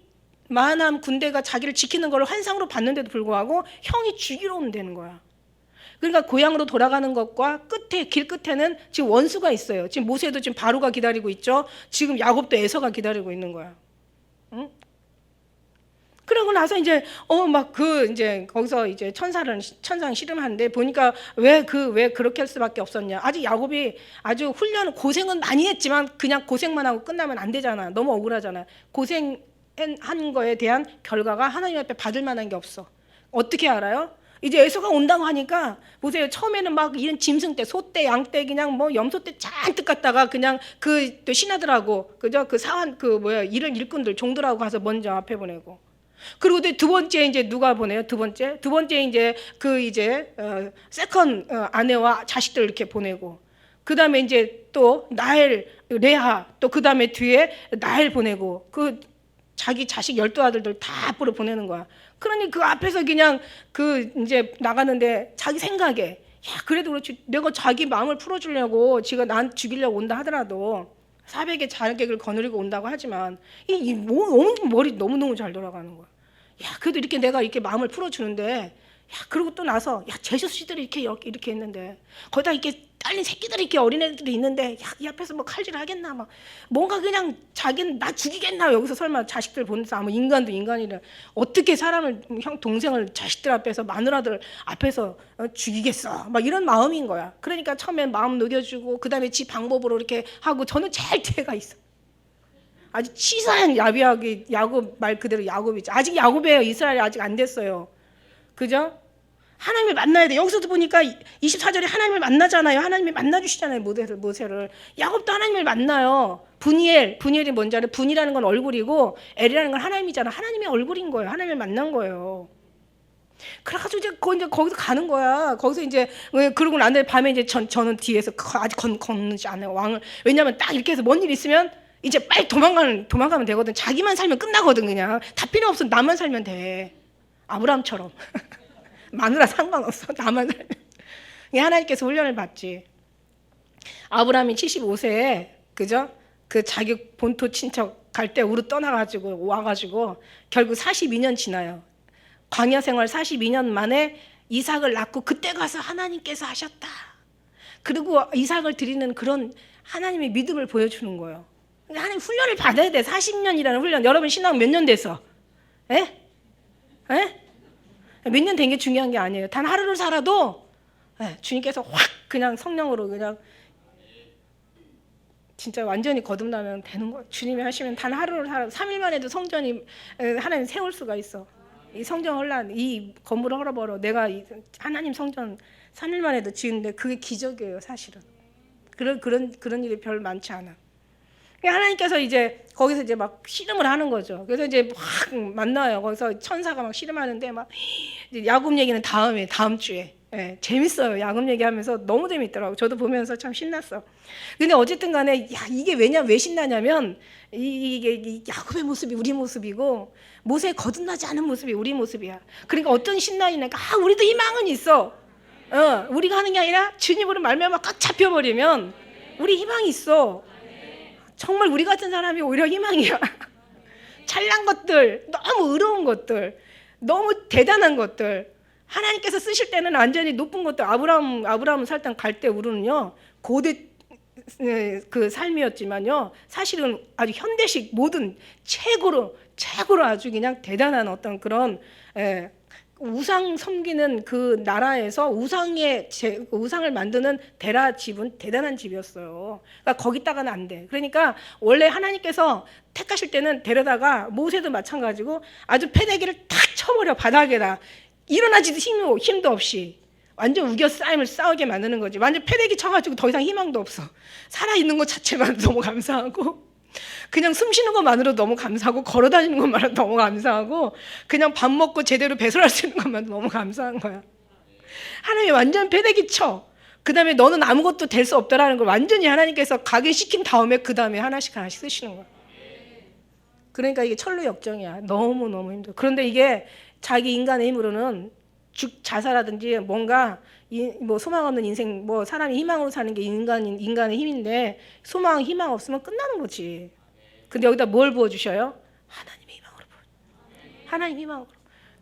마하나임 군대가 자기를 지키는 걸 환상으로 봤는데도 불구하고 형이 죽이러 오면 되는 거야. 그러니까 고향으로 돌아가는 것과 길 끝에는 지금 원수가 있어요. 지금 모세도 지금 바로가 기다리고 있죠. 지금 야곱도 에서가 기다리고 있는 거야. 응? 그러고 나서 이제 이제 거기서 이제 천상 씨름하는데 보니까 왜 그렇게 할 수밖에 없었냐. 아직 야곱이 아주 고생은 많이 했지만 그냥 고생만 하고 끝나면 안 되잖아. 너무 억울하잖아. 고생한 거에 대한 결과가 하나님 앞에 받을 만한 게 없어. 어떻게 알아요? 이제 에서가 온다고 하니까 보세요. 처음에는 막 이런 짐승떼, 소떼, 양떼, 그냥 뭐 염소떼 잔뜩 갖다가 그냥 또 신하들하고 그저 그 사환 이런 일꾼들 종들하고 가서 먼저 앞에 보내고. 그리고 두 번째 이제 누가 보내요? 두 번째 이제 세컨 아내와 자식들 이렇게 보내고. 그다음에 이제 또 라헬, 레아, 또 그다음에 뒤에 라헬 보내고. 그 자기 자식 12아들들 다 앞으로 보내는 거야. 그러니 그 앞에서 그냥 이제 나가는데 자기 생각에 그래도 그렇지 내가 자기 마음을 풀어주려고 지가 난 죽이려고 온다 하더라도 400의 자객을 거느리고 온다고 하지만 머리 너무너무 잘 돌아가는 거야. 그래도 이렇게 내가 이렇게 마음을 풀어주는데 그러고 또 나서 제수씨들이 이렇게 했는데 거기다 이렇게 딸린 새끼들이 이렇게 어린애들이 있는데 이 앞에서 뭐 칼질 하겠나 막 뭔가 그냥 자기는 나 죽이겠나 여기서 설마 자식들 보면서 아무 인간도 인간이라 어떻게 사람을 동생을 자식들 앞에서 마누라들 앞에서 죽이겠어 막 이런 마음인 거야. 그러니까 처음엔 마음 녹여주고 그다음에 지 방법으로 이렇게 하고 저는 제일 뒤에가 있어. 아주 치사한 야비하게 야곱 말 그대로 야곱이죠. 아직 야곱이에요. 이스라엘이 아직 안 됐어요. 그죠? 하나님을 만나야 돼. 여기서도 보니까 24절에 하나님을 만나잖아요. 하나님이 만나주시잖아요. 모세를. 야곱도 하나님을 만나요. 분이엘이 뭔지 알아요? 분이라는 건 얼굴이고 엘이라는 건 하나님이잖아. 하나님의 얼굴인 거예요. 하나님을 만난 거예요. 그래가지고 이제 거기서 가는 거야. 거기서 이제 그러고 난 다음에 밤에 이제 저는 뒤에서 아직 걷는지 않아요. 왕을. 왜냐하면 딱 이렇게 해서 뭔 일 있으면 이제 빨리 도망가면 되거든. 자기만 살면 끝나거든. 그냥 다 필요 없어. 나만 살면 돼. 아브라함처럼. 마누라 상관없어. 나만 살면. 하나님께서 훈련을 받지. 아브라함이 75세에 그죠? 그 자기 본토 친척 갈 때 우르 떠나가지고 와가지고 결국 42년 지나요. 광야 생활 42년 만에 이삭을 낳고 그때 가서 하나님께서 하셨다. 그리고 이삭을 드리는 그런 하나님의 믿음을 보여주는 거예요. 하나님 훈련을 받아야 돼. 40년이라는 훈련. 여러분 신앙 몇 년 돼서? 에? 몇 년 된 게 중요한 게 아니에요. 단 하루를 살아도 주님께서 확 그냥 성령으로 그냥 진짜 완전히 거듭나면 되는 거예요. 주님이 하시면 단 하루를 살아도 3일만 해도 성전이 하나님 세울 수가 있어. 이 성전 이 건물을 헐어버려. 내가 하나님 성전 3일만 해도 지은데 그게 기적이에요. 사실은. 그런 일이 별 많지 않아. 하나님께서 이제 거기서 이제 막 씨름을 하는 거죠. 그래서 이제 막 만나요. 거기서 천사가 막 씨름하는데 막 이제 야곱 얘기는 다음 주에. 재밌어요. 야곱 얘기하면서 너무 재밌더라고. 저도 보면서 참 신났어. 근데 어쨌든 간에 이게 왜 신나냐면 이게 야곱의 모습이 우리 모습이고 모세의 거듭나지 않은 모습이 우리 모습이야. 그러니까 어떤 신나이니까 우리도 희망은 있어. 우리가 하는 게 아니라 주님으로 말미암아 꽉 잡혀버리면 우리 희망이 있어. 정말 우리 같은 사람이 오히려 희망이야. 찬란 것들, 너무 의로운 것들, 너무 대단한 것들 하나님께서 쓰실 때는 완전히 높은 것들. 아브라함 살던 갈대 우르는요 고대 그 삶이었지만요 사실은 아주 현대식 모든 최고로 아주 그냥 대단한 어떤 그런 우상 섬기는 그 나라에서 우상을 만드는 데라 집은 대단한 집이었어요. 그러니까 거기다가는 안 돼. 그러니까 원래 하나님께서 택하실 때는 데려다가 모세도 마찬가지고 아주 패대기를 탁 쳐버려. 바닥에다 일어나지도 힘도 없이 완전 우겨싸임을 싸우게 만드는 거지. 완전 패대기 쳐가지고 더 이상 희망도 없어. 살아있는 것 자체만 너무 감사하고 그냥 숨 쉬는 것만으로도 너무 감사하고 걸어다니는 것만으로도 너무 감사하고 그냥 밥 먹고 제대로 배설할 수 있는 것만 너무 감사한 거야. 하나님이 완전 패대기 쳐. 그다음에 너는 아무것도 될 수 없다라는 걸 완전히 하나님께서 각인시킨 다음에 그다음에 하나씩 하나씩 쓰시는 거야. 그러니까 이게 철로 역정이야. 너무너무 힘들어. 그런데 이게 자기 인간의 힘으로는 자살하든지 뭔가 뭐 소망 없는 인생, 뭐 사람이 희망으로 사는 게 인간의 힘인데 소망, 희망 없으면 끝나는 거지. 근데 여기다 뭘 부어주셔요? 하나님의 희망으로 부어. 하나님 희망으로.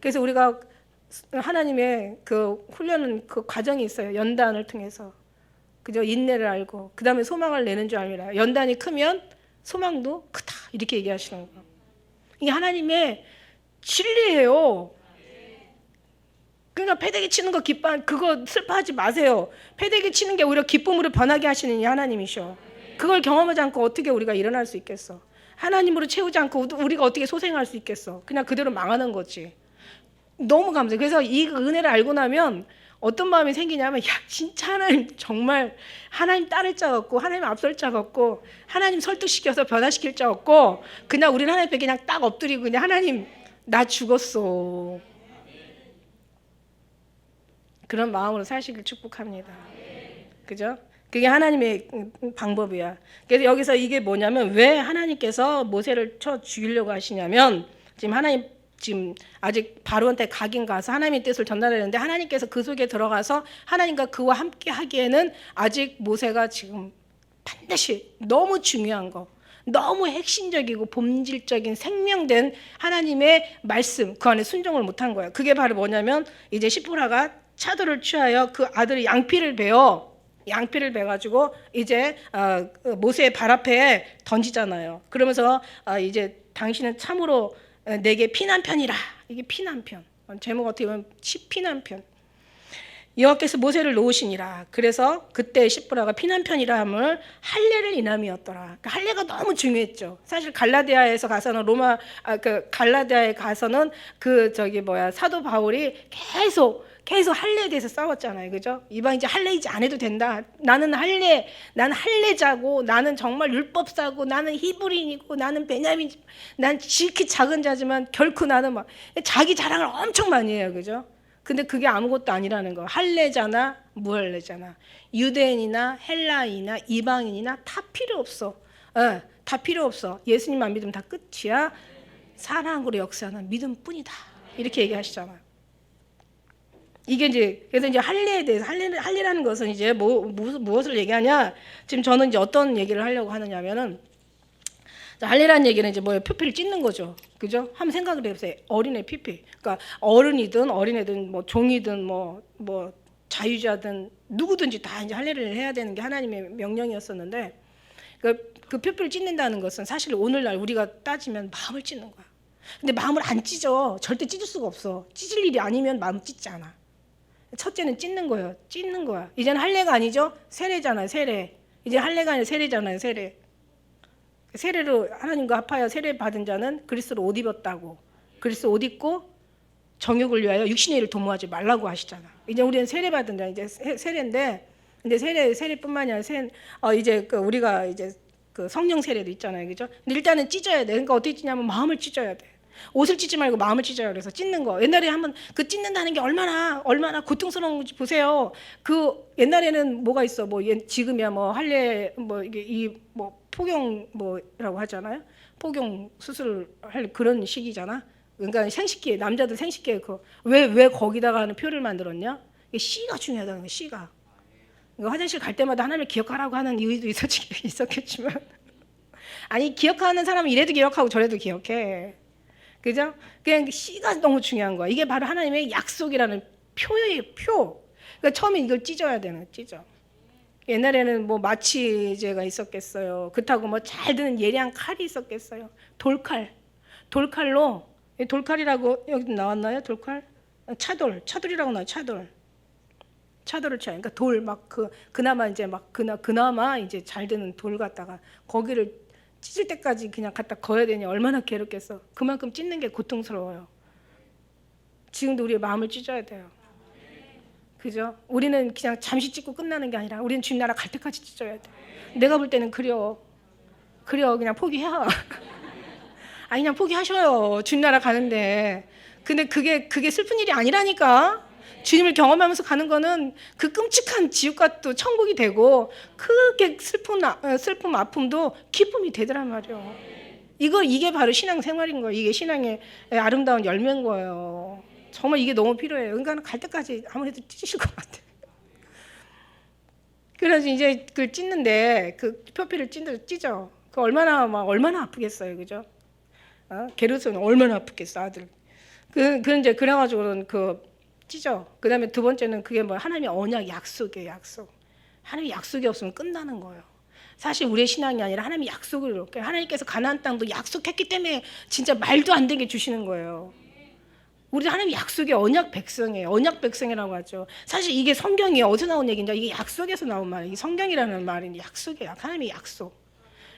그래서 우리가 하나님의 그 훈련은 그 과정이 있어요. 연단을 통해서. 그죠? 인내를 알고 그 다음에 소망을 내는 줄 알미라. 연단이 크면 소망도 크다 이렇게 얘기하시는 거예요. 이게 하나님의 진리예요. 그러니까 패대기 치는 거 그거 슬퍼하지 마세요. 패대기 치는 게 오히려 기쁨으로 변하게 하시는 이 하나님이셔. 그걸 경험하지 않고 어떻게 우리가 일어날 수 있겠어? 하나님으로 채우지 않고 우리가 어떻게 소생할 수 있겠어? 그냥 그대로 망하는 거지. 너무 감사해요. 그래서 이 은혜를 알고 나면 어떤 마음이 생기냐면, 야 진짜 하나님 정말 하나님 따를 자 없고 하나님 앞설 자 없고 하나님 설득시켜서 변화시킬 자 없고 그냥 우리는 하나님 앞에 그냥 딱 엎드리고 그냥 하나님 나 죽었어. 그런 마음으로 사시길 축복합니다. 그죠? 그게 하나님의 방법이야. 그래서 여기서 이게 뭐냐면 왜 하나님께서 모세를 쳐 죽이려고 하시냐면 지금 아직 바로한테 각인 가서 하나님의 뜻을 전달하는데 하나님께서 그 속에 들어가서 하나님과 그와 함께 하기에는 아직 모세가 지금 반드시 너무 중요한 거, 너무 핵심적이고 본질적인 생명된 하나님의 말씀 그 안에 순종을 못한 거예요. 그게 바로 뭐냐면 이제 시프라가 차도를 취하여 그 아들이 양피를 베가지고 이제 모세의 발 앞에 던지잖아요. 그러면서 이제 당신은 참으로 내게 피난편이라. 이게 피난편. 제목 어떻게 보면 피난편. 여호와께서 모세를 놓으시니라. 그래서 그때 시프라가 피난편이라 함을 할례를 인함이었더라. 그러니까 할례가 너무 중요했죠. 사실 갈라디아에서 가서는 갈라디아에 가서는 사도 바울이 계속 할례에 대해서 싸웠잖아요. 그죠? 이방 이제 할례 이제 안 해도 된다. 나는 할례자고, 나는 정말 율법사고, 나는 히브리인이고, 나는 베냐민, 난 지극히 작은 자지만 결코 나는 막 자기 자랑을 엄청 많이 해요. 그죠? 근데 그게 아무것도 아니라는 거. 할례자나 무할례자나 유대인이나 헬라인이나 이방인이나 다 필요 없어. 다 필요 없어. 예수님만 믿으면 다 끝이야. 사랑으로 역사하는 믿음뿐이다. 이렇게 얘기하시잖아요. 이게 이제 그래서 이제 할례에 대해서 할례라는 것은 이제 무엇을 얘기하냐? 지금 저는 이제 어떤 얘기를 하려고 하느냐면은 할례라는 얘기는 이제 표피를 찢는 거죠. 그죠? 한번 생각을 해보세요. 어린애 피피. 그러니까 어른이든 어린애든 뭐 종이든 뭐 자유자든 누구든지 다 이제 할례를 해야 되는 게 하나님의 명령이었었는데 그 표피를 찢는다는 것은 사실 오늘날 우리가 따지면 마음을 찢는 거야. 근데 마음을 안 찢어. 절대 찢을 수가 없어. 찢을 일이 아니면 마음 찢지 않아. 첫째는 찢는 거예요. 찢는 거야. 이제는 할례가 아니죠. 세례잖아요. 세례. 이제 할례가 아니라 세례잖아요. 세례. 세례로 하나님과 합하여 세례 받은 자는 그리스도로 옷 입었다고. 그리스도 옷 입고 정욕을 위하여 육신의 일을 도모하지 말라고 하시잖아. 이제 우리는 세례 받은 자 이제 세례인데, 근데 세례뿐만이 아니라 이제 우리가 이제 그 성령 세례도 있잖아요. 그죠? 근데 일단은 찢어야 돼. 그러니까 어떻게 찢냐면 마음을 찢어야 돼. 옷을 찢지 말고 마음을 찢어요. 그래서 찢는 거. 옛날에 한번 그 찢는다는 게 얼마나 고통스러운지 보세요. 그 옛날에는 뭐가 있어? 지금이야 할례 이게 포경 뭐라고 하잖아요. 포경 수술할 그런 시기잖아. 그러니까 생식기 남자들 생식기에 왜 거기다가 하는 표를 만들었냐? 이게 씨가 중요하다는 거야. 씨가. 그러니까 화장실 갈 때마다 하나님을 기억하라고 하는 이유도 있었겠지만 아니 기억하는 사람은 이래도 기억하고 저래도 기억해. 그죠? 그냥 씨가 너무 중요한 거야. 이게 바로 하나님의 약속이라는 표예요. 표. 그러니까 처음에 이걸 찢어야 되는 찢어. 옛날에는 마취제가 있었겠어요. 그렇다고 잘 드는 예리한 칼이 있었겠어요. 돌칼로 돌칼이라고 여기 나왔나요? 돌칼? 차돌이라고 나와요. 차돌을 쳐요. 그러니까 돌 그나마 이제 그나마 이제 잘 되는 돌 갖다가 거기를 찢을 때까지 그냥 갖다 거야 되니 얼마나 괴롭겠어. 그만큼 찢는 게 고통스러워요. 지금도 우리의 마음을 찢어야 돼요. 그죠? 우리는 그냥 잠시 찢고 끝나는 게 아니라 우리는 주님 나라 갈 때까지 찢어야 돼. 내가 볼 때는 그냥 포기해. 아니 그냥 포기하셔요. 주님 나라 가는데. 근데 그게 슬픈 일이 아니라니까. 주님을 경험하면서 가는 거는 그 끔찍한 지옥과 또 천국이 되고 크게 슬픔 아픔도 기쁨이 되더란 말이에요. 이게 바로 신앙생활인 거예요. 이게 신앙의 아름다운 열매인 거예요. 정말 이게 너무 필요해요. 그러니까 갈 때까지 아무래도 찢으실 것 같아요. 그래서 이제 그 찢는데 그 표피를 찢어. 그 얼마나 아프겠어요, 그죠? 게르손은 얼마나 아프겠어, 아들. 이제 그래가지고는 찢어. 그 다음에 두 번째는 그게 뭐 하나님의 언약 약속이에요, 약속. 하나님의 약속이 없으면 끝나는 거예요. 사실 우리의 신앙이 아니라 하나님의 약속을 이렇게 하나님께서 가나안 땅도 약속했기 때문에 진짜 말도 안 되게 주시는 거예요. 우리 하나님의 약속의 언약 백성이에요. 언약 백성이라고 하죠. 사실 이게 성경이 어디서 나온 얘기인지 이게 약속에서 나온 말이에요. 성경이라는 말은 약속이에요. 하나님의 약속.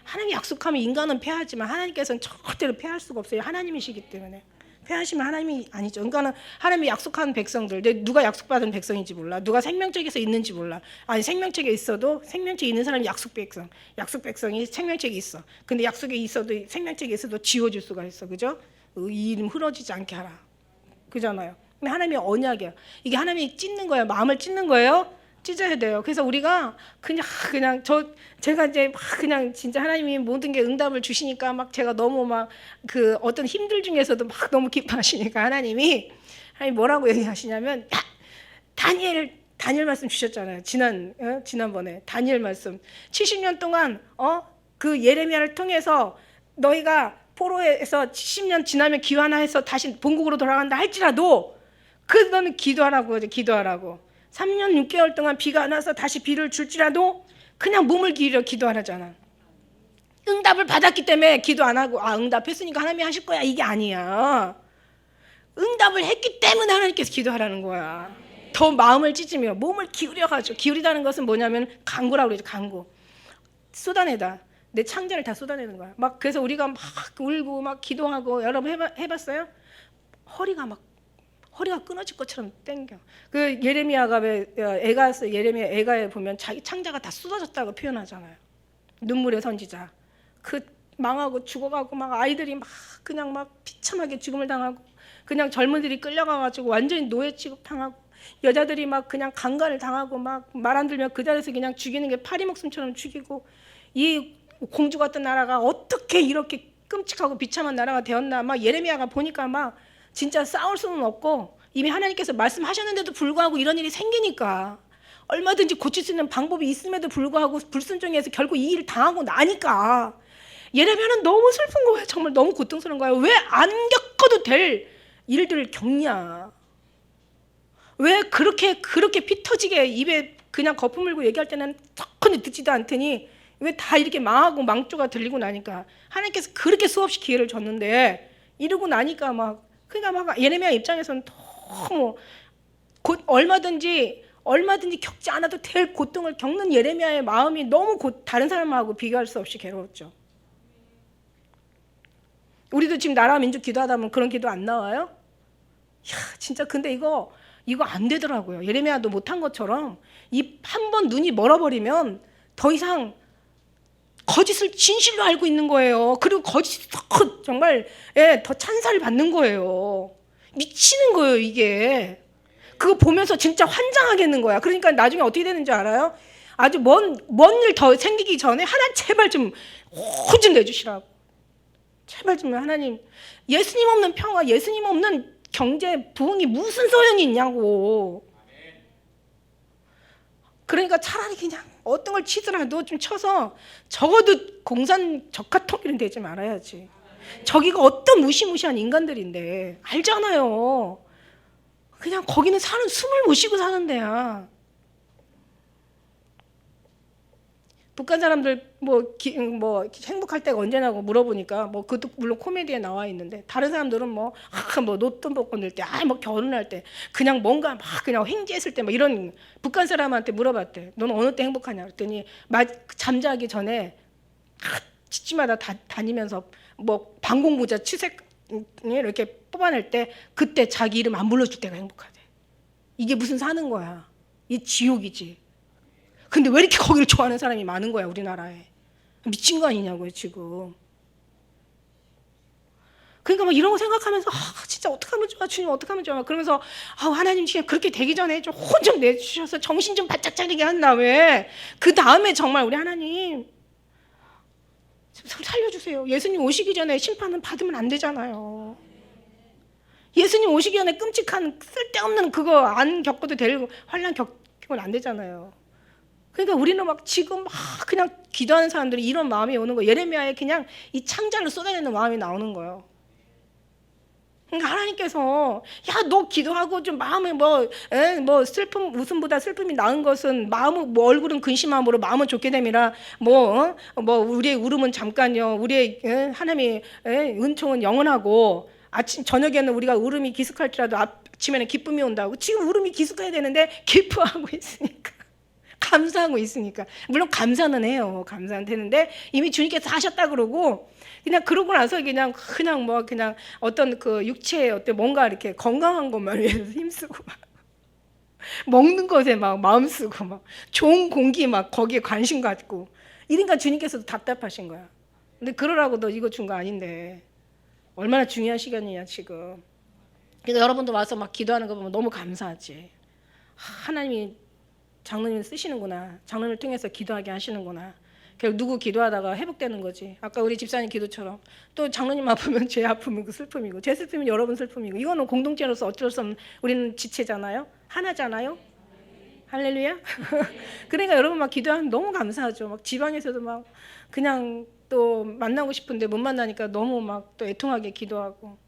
하나님이 약속하면 인간은 패하지만 하나님께서는 절대로 패할 수가 없어요. 하나님이시기 때문에. 패하시면 하나님이 아니죠. 그러니까 하나님이 약속한 백성들, 누가 약속받은 백성인지 몰라. 누가 생명책에서 있는지 몰라. 아니 생명책에 있어도 생명책에 있는 사람이 약속 백성이 생명책에 있어. 근데 약속에 있어도 생명책에 있어도 지워줄 수가 있어. 그죠? 이 이름 흐려지지 않게 하라. 그잖아요. 근데 하나님의 언약이야. 이게 하나님이 찢는 거예요. 마음을 찢는 거예요. 찢어야 돼요. 그래서 우리가 제가 이제 그냥 진짜 하나님이 모든 게 응답을 주시니까 막 제가 너무 막 그 어떤 힘들 중에서도 막 너무 기뻐하시니까 하나님이 뭐라고 얘기하시냐면 야, 다니엘 말씀 주셨잖아요. 지난번에 다니엘 말씀 70년 동안 그 예레미야를 통해서 너희가 포로에서 70년 지나면 기환해서 다시 본국으로 돌아간다 할지라도 너는 기도하라고 3년 6개월 동안 비가 안 와서 다시 비를 줄지라도 그냥 몸을 기울여 기도하라잖아. 응답을 받았기 때문에 기도 안 하고 응답했으니까 하나님이 하실 거야 이게 아니야. 응답을 했기 때문에 하나님께서 기도하라는 거야. 더 마음을 찢으며 몸을 기울여가지고, 기울이다는 것은 뭐냐면 간구라고 그러죠. 간구. 쏟아내다. 내 창자를 다 쏟아내는 거야. 그래서 우리가 막 울고 막 기도하고, 여러분 해봤어요? 허리가 끊어질 것처럼 땡겨. 그 예레미야가 예레미야 애가에 보면 자기 창자가 다 쏟아졌다고 표현하잖아요. 눈물의 선지자. 망하고 죽어가고 막 아이들이 막 그냥 막 비참하게 죽음을 당하고, 그냥 젊은이들이 끌려가가지고 완전히 노예 취급 당하고, 여자들이 막 그냥 강간을 당하고 막 말 안 들면 그 자리에서 그냥 죽이는 게 파리 목숨처럼 죽이고, 이 공주 같은 나라가 어떻게 이렇게 끔찍하고 비참한 나라가 되었나. 막 예레미야가 보니까 막 진짜 싸울 수는 없고 이미 하나님께서 말씀하셨는데도 불구하고 이런 일이 생기니까 얼마든지 고칠 수 있는 방법이 있음에도 불구하고 불순종해서 결국 이 일을 당하고 나니까 예레미야는 너무 슬픈 거예요. 정말 너무 고통스러운 거예요. 왜 안 겪어도 될 일들을 겪냐. 왜 그렇게 피 터지게 입에 그냥 거품 물고 얘기할 때는 턱하니 듣지도 않더니 왜 다 이렇게 망하고 망조가 들리고 나니까 하나님께서 그렇게 수없이 기회를 줬는데 이러고 나니까 그러니까 예레미야 입장에서는 너무 얼마든지 겪지 않아도 될 고통을 겪는 예레미야의 마음이 너무 다른 사람하고 비교할 수 없이 괴로웠죠. 우리도 지금 나라 민족 기도하다 보면 그런 기도 안 나와요? 진짜 근데 이거 안 되더라고요. 예레미야도 못한 것처럼 한 번 눈이 멀어버리면 더 이상 거짓을 진실로 알고 있는 거예요. 그리고 거짓이 정말 더 찬사를 받는 거예요. 미치는 거예요, 이게. 그거 보면서 진짜 환장하겠는 거야. 그러니까 나중에 어떻게 되는지 알아요? 아주 먼 일 더 생기기 전에 하나님 제발 좀 혼 좀 내주시라고. 제발 좀 하나님, 예수님 없는 평화, 예수님 없는 경제 부흥이 무슨 소용이 있냐고. 그러니까 차라리 그냥 어떤 걸 치더라도 좀 쳐서 적어도 공산 적화통일은 되지 말아야지. 저기가 어떤 무시무시한 인간들인데 알잖아요. 그냥 거기는 숨을 못 쉬고 사는 데야. 북한 사람들 행복할 때가 언제냐고 물어보니까 그것도 물론 코미디에 나와 있는데 다른 사람들은 노돈 받고 늘 때 결혼할 때 그냥 뭔가 그냥 횡재했을 때 이런 북한 사람한테 물어봤대. 너는 어느 때 행복하냐 그랬더니 잠자기 전에 집집마다 다니면서 방공부자 취색 이렇게 뽑아낼 때 그때 자기 이름 안 불러줄 때가 행복하대. 이게 무슨 사는 거야. 이 지옥이지. 근데 왜 이렇게 거기를 좋아하는 사람이 많은 거야, 우리나라에. 미친 거 아니냐고요, 지금. 그러니까 막 이런 거 생각하면서 진짜 어떡하면 좋아, 주님 어떡하면 좋아. 그러면서 하나님 지금 그렇게 되기 전에 좀 혼 좀 내주셔서 정신 좀 바짝 차리게 한 다음에 그 다음에 정말 우리 하나님 좀 살려주세요. 예수님 오시기 전에 심판은 받으면 안 되잖아요. 예수님 오시기 전에 끔찍한 쓸데없는 그거 안 겪어도 될 환난 겪으면 안 되잖아요. 그러니까 우리는 막 지금 막 그냥 기도하는 사람들이 이런 마음이 오는 거예요. 예레미야에 그냥 이 창자를 쏟아내는 마음이 나오는 거예요. 그러니까 하나님께서 야, 너 기도하고 좀 마음에 뭐 슬픔 웃음보다 슬픔이 나은 것은 마음은 뭐 얼굴은 근심함으로 마음은 좋게 됨이라 뭐 우리의 울음은 잠깐요, 우리의 하나님의 은총은 영원하고 아침 저녁에는 우리가 울음이 기숙할지라도 아침에는 기쁨이 온다고. 지금 울음이 기숙해야 되는데 기뻐하고 있으니까 감사하고 있으니까. 물론 감사는 해요. 감사는 되는데 이미 주님께서 하셨다 그러고 그냥 그러고 나서 그냥 어떤 그 육체의 어떤 뭔가 이렇게 건강한 것만 위해서 힘쓰고 막 먹는 것에 막 마음 쓰고 막 좋은 공기 막 거기에 관심 갖고 이러니까 주님께서도 답답하신 거야. 근데 그러라고 너 이거 준 거 아닌데 얼마나 중요한 시간이냐 지금. 그러니까 여러분도 와서 막 기도하는 거 보면 너무 감사하지. 하나님이 장로님을 쓰시는구나. 장로님을 통해서 기도하게 하시는구나. 결국 누구 기도하다가 회복되는 거지. 아까 우리 집사님 기도처럼 또 장로님 아프면 제 아픔이고 슬픔이고 제 슬픔은 여러분 슬픔이고 이거는 공동체로서 어쩔 수 없는 우리는 지체잖아요. 하나잖아요. 할렐루야. 그러니까 여러분 막 기도하면 너무 감사하죠. 막 지방에서도 막 그냥 또 만나고 싶은데 못 만나니까 너무 막 또 애통하게 기도하고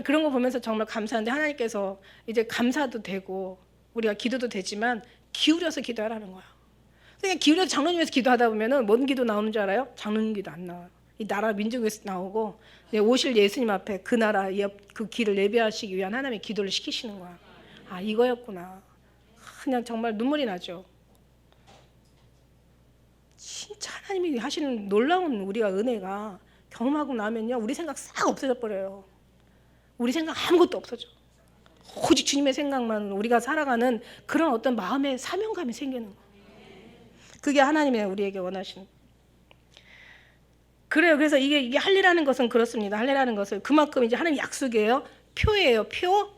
그런 거 보면서 정말 감사한데 하나님께서 이제 감사도 되고 우리가 기도도 되지만 기울여서 기도하라는 거야. 그냥 기울여서 장로님에서 기도하다 보면은 뭔 기도 나오는 줄 알아요? 장로님 기도 안 나와요. 이 나라 민족에서 나오고 오실 예수님 앞에 그 나라 그 길을 예배하시기 위한 하나님의 기도를 시키시는 거야. 아, 이거였구나. 그냥 정말 눈물이 나죠. 진짜 하나님이 하시는 놀라운 우리가 은혜가 경험하고 나면요 우리 생각 싹 없어져 버려요. 우리 생각 아무것도 없어져. 오직 주님의 생각만 우리가 살아가는 그런 어떤 마음의 사명감이 생기는 거예요. 그게 하나님이 우리에게 원하시는. 그래요. 그래서 이게 할례라는 것은 그렇습니다. 할례라는 것은 그만큼 이제 하나님 약속이에요. 표예요. 표.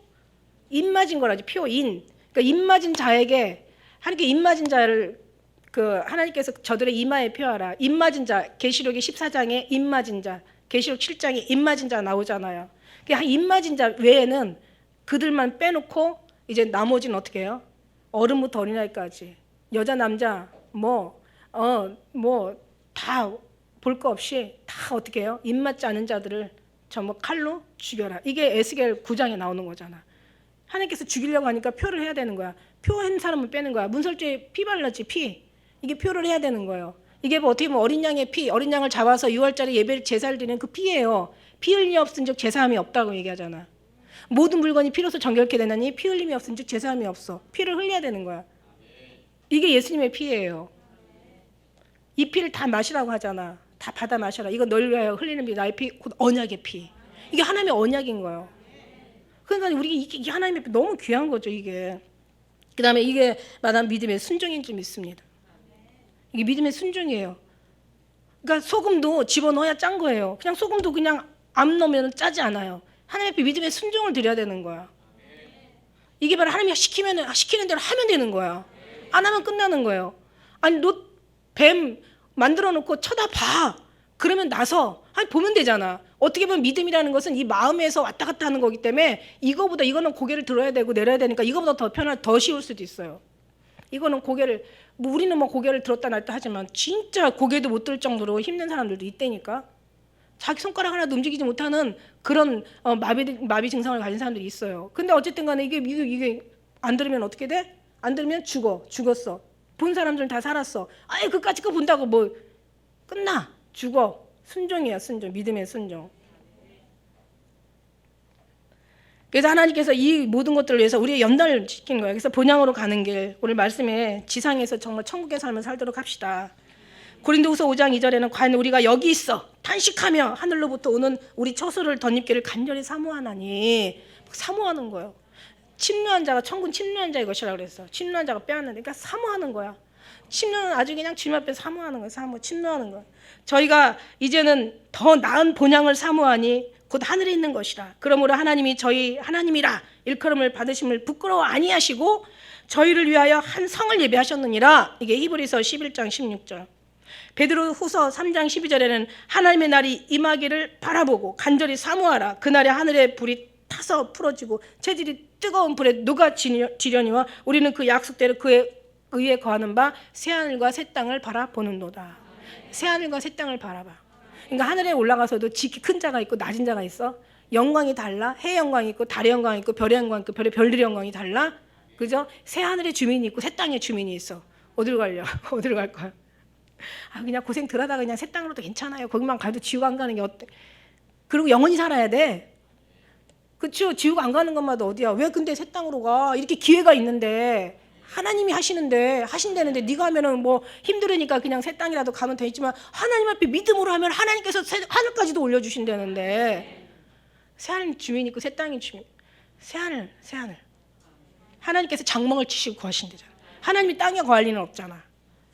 인 맞은 거라죠. 표인. 그러니까 인 맞은 자에게 하나님께 인 맞은 자를 하나님께서 저들의 이마에 표하라. 인 맞은 자. 계시록의 14장에 인 맞은 자. 계시록 7장에 인 맞은 자 나오잖아요. 그러니까 인 맞은 자 외에는 그들만 빼놓고 이제 나머지는 어떻게 해요? 어른부터 어린아이까지 여자 남자 다 볼 거 없이 다 어떻게 해요? 입맞지 않은 자들을 전부 칼로 죽여라. 이게 에스겔 9장에 나오는 거잖아. 하나님께서 죽이려고 하니까 표를 해야 되는 거야. 표한 사람을 빼는 거야. 문설주에 피 발랐지, 피. 이게 표를 해야 되는 거예요. 이게 뭐 어떻게 보면 어린 양의 피, 어린 양을 잡아서 6월절에 예배를 제사를 드리는 그 피예요. 피 흘림이 없은즉 제사함이 없다고 얘기하잖아. 모든 물건이 피로서 정결케 되나니 피 흘림이 없은즉 제사함이 없어. 피를 흘려야 되는 거야. 이게 예수님의 피예요. 이 피를 다 마시라고 하잖아. 다 받아 마셔라. 이거 널 위하여 흘리는 피, 나의 피, 곧 언약의 피. 이게 하나님의 언약인 거예요. 그러니까 우리 이게 하나님의 피 너무 귀한 거죠, 이게. 그 다음에 이게 마다한 믿음의 순종인 줄 믿습니다. 이게 믿음의 순종이에요. 그러니까 소금도 집어넣어야 짠 거예요. 그냥 소금도 그냥 안 넣으면 짜지 않아요. 하나님 앞에 믿음의 순종을 드려야 되는 거야. 이게 바로 하나님이 시키는 대로 하면 되는 거야. 안 하면 끝나는 거예요. 아니 너 뱀 만들어 놓고 쳐다봐. 그러면 나서 보면 되잖아. 어떻게 보면 믿음이라는 것은 이 마음에서 왔다 갔다 하는 거기 때문에 이거는 고개를 들어야 되고 내려야 되니까 이거보다 더 쉬울 수도 있어요. 이거는 고개를 우리는 고개를 들었다 놨다 하지만 진짜 고개도 못 들 정도로 힘든 사람들도 있다니까. 자기 손가락 하나도 움직이지 못하는 그런 마비 증상을 가진 사람들이 있어요. 근데 어쨌든 간에 이게 안 들으면 어떻게 돼? 안 들으면 죽었어. 본 사람들은 다 살았어. 아예 그까짓 거 본다고 끝나. 죽어. 순종이야, 순종. 믿음의 순종. 그래서 하나님께서 이 모든 것들을 위해서 우리의 연단시킨 거예요. 그래서 본향으로 가는 길, 오늘 말씀에 지상에서 정말 천국의 삶을 살도록 합시다. 고린도후서 5장 2절에는 과연 우리가 여기 있어 탄식하며 하늘로부터 오는 우리 처소를 덧입기를 간절히 사모하나니 사모하는 거예요. 침노한 자가 천군 침노한 자의 것이라고 그랬어. 침노한 자가 빼앗는데 그러니까 사모하는 거야. 침노는 아주 그냥 주님 앞에 사모하는 거야. 침노하는 거야. 저희가 이제는 더 나은 본향을 사모하니 곧 하늘에 있는 것이라. 그러므로 하나님이 저희 하나님이라 일컬음을 받으심을 부끄러워 아니하시고 저희를 위하여 한 성을 예비하셨느니라. 이게 히브리서 11장 16절. 베드로후서 3장 12절에는 하나님의 날이 임하기를 바라보고 간절히 사모하라. 그날에 하늘의 불이 타서 풀어지고 체질이 뜨거운 불에 누가 지려니와 우리는 그 약속대로 그의 의에 거하는 바 새하늘과 새 땅을 바라보는도다. 새하늘과 새 땅을 바라봐. 그러니까 하늘에 올라가서도 지극히 큰 자가 있고 낮은 자가 있어. 영광이 달라. 해의 영광이 있고 달의 영광이 있고 별의 영광이 있고 별들의 영광이 달라. 그죠? 새하늘의 주민이 있고 새 땅의 주민이 있어. 어디로 가려? 어디로 갈 거야? 그냥 고생 덜하다가 그냥 새 땅으로도 괜찮아요. 거기만 가도 지옥 안 가는 게 어때? 그리고 영원히 살아야 돼. 그렇죠? 지옥 안 가는 것마다 어디야? 왜 근데 새 땅으로 가? 이렇게 기회가 있는데 하나님이 하신다는데 네가 하면은 뭐 힘들으니까 그냥 새 땅이라도 가면 되지만 하나님 앞에 믿음으로 하면 하나님께서 하늘까지도 올려주신다는데 새하늘 주민 있고 새 땅이 주민. 새하늘. 하나님께서 장막을 치시고 거하신대잖아. 하나님이 땅에 거할 리는 없잖아.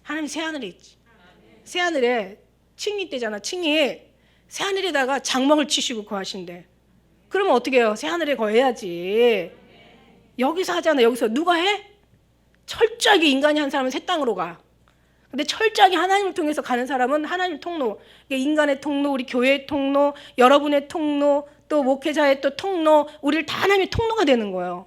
하나님이 새하늘에 있지. 새하늘에 층이 있대잖아. 층이 새하늘에다가 장막을 치시고 거하신대. 그러면 어떻게 해요? 새하늘에 거해야지. 여기서 하잖아. 여기서 누가 해? 철저하게 인간이 한 사람은 새 땅으로 가. 근데 철저하게 하나님을 통해서 가는 사람은 하나님 통로, 인간의 통로, 우리 교회의 통로, 여러분의 통로, 또 목회자의 또 통로, 우리를 다 하나님의 통로가 되는 거예요.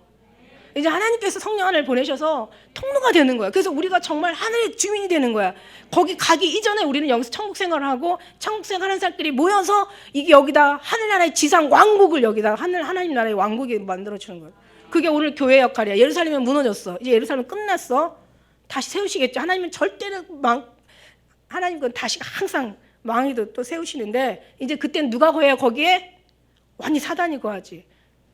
이제 하나님께서 성령 하나를 보내셔서 통로가 되는 거야. 그래서 우리가 정말 하늘의 주민이 되는 거야. 거기 가기 이전에 우리는 여기서 천국 생활을 하고 천국 생활하는 사람끼리 모여서 이게 여기다 하늘나라의 지상 왕국을 여기다 하나님 나라의 왕국이 만들어주는 거야. 그게 오늘 교회의 역할이야. 예루살렘은 무너졌어. 이제 예루살렘은 끝났어. 다시 세우시겠죠. 하나님은 절대로 하나님은 다시 항상 망해도 또 세우시는데 이제 그때는 누가 거해요? 거기에 완전히 사단이 거하지.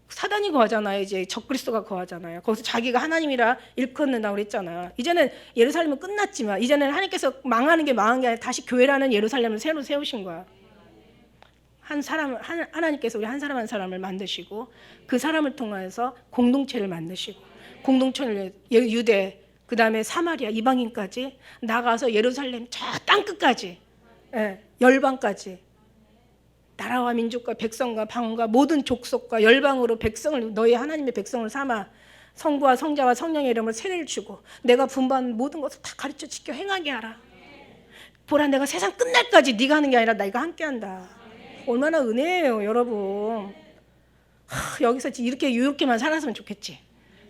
사단이 거하잖아요. 이제 적그리스도가 거하잖아요. 거기서 자기가 하나님이라 일컫는다고 그랬잖아요. 이제는 예루살렘은 끝났지만 이제는 하나님께서 망하는 게 망한 게 아니라 다시 교회라는 예루살렘을 새로 세우신 거야. 하나님께서 우리 한 사람 한 사람을 만드시고 그 사람을 통해서 공동체를 만드시고 공동체를 유대 그 다음에 사마리아 이방인까지 나가서 예루살렘 저 땅끝까지 열방까지 나라와 민족과 백성과 방언과 모든 족속과 열방으로 백성을 너희 하나님의 백성을 삼아 성부와 성자와 성령의 이름으로 세례를 주고 내가 분부한 모든 것을 다 가르쳐 지켜 행하게 하라. 보라 내가 세상 끝날까지 네가 하는 게 아니라 내가 함께한다. 얼마나 은혜예요 여러분. 여기서 이렇게만 살았으면 좋겠지.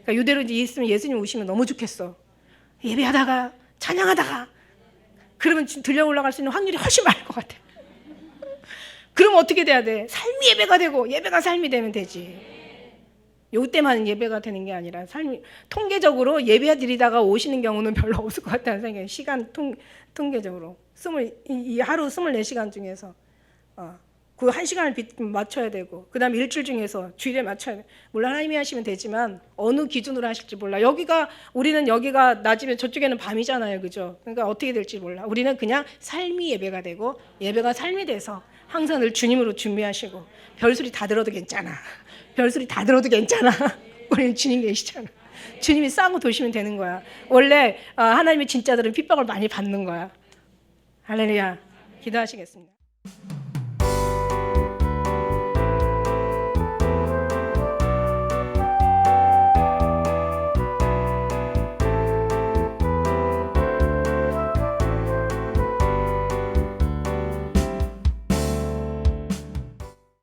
그러니까 이대로 있으면 예수님 오시면 너무 좋겠어. 예배하다가 찬양하다가 그러면 들려 올라갈 수 있는 확률이 훨씬 많을 것 같아. 그럼 어떻게 돼야 돼? 삶이 예배가 되고 예배가 삶이 되면 되지. 요때만 예배가 되는 게 아니라 삶이 통계적으로 예배 드리다가 오시는 경우는 별로 없을 것 같다는 생각이 시간 통계적으로 이 하루 24시간 중에서 그 1시간을 맞춰야 되고 그 다음에 일주일 중에서 주일에 맞춰야 돼. 물론 하나님이 하시면 되지만 어느 기준으로 하실지 몰라. 우리는 여기가 낮이면 저쪽에는 밤이잖아요. 그죠? 그러니까 어떻게 될지 몰라. 우리는 그냥 삶이 예배가 되고 예배가 삶이 돼서 항상 늘 주님으로 준비하시고 별소리 다 들어도 괜찮아. 별소리 다 들어도 괜찮아. 우리는 주님 계시잖아. 주님이 싸고 도시면 되는 거야. 원래 하나님의 진짜들은 핍박을 많이 받는 거야. 할렐루야. 기도하시겠습니다.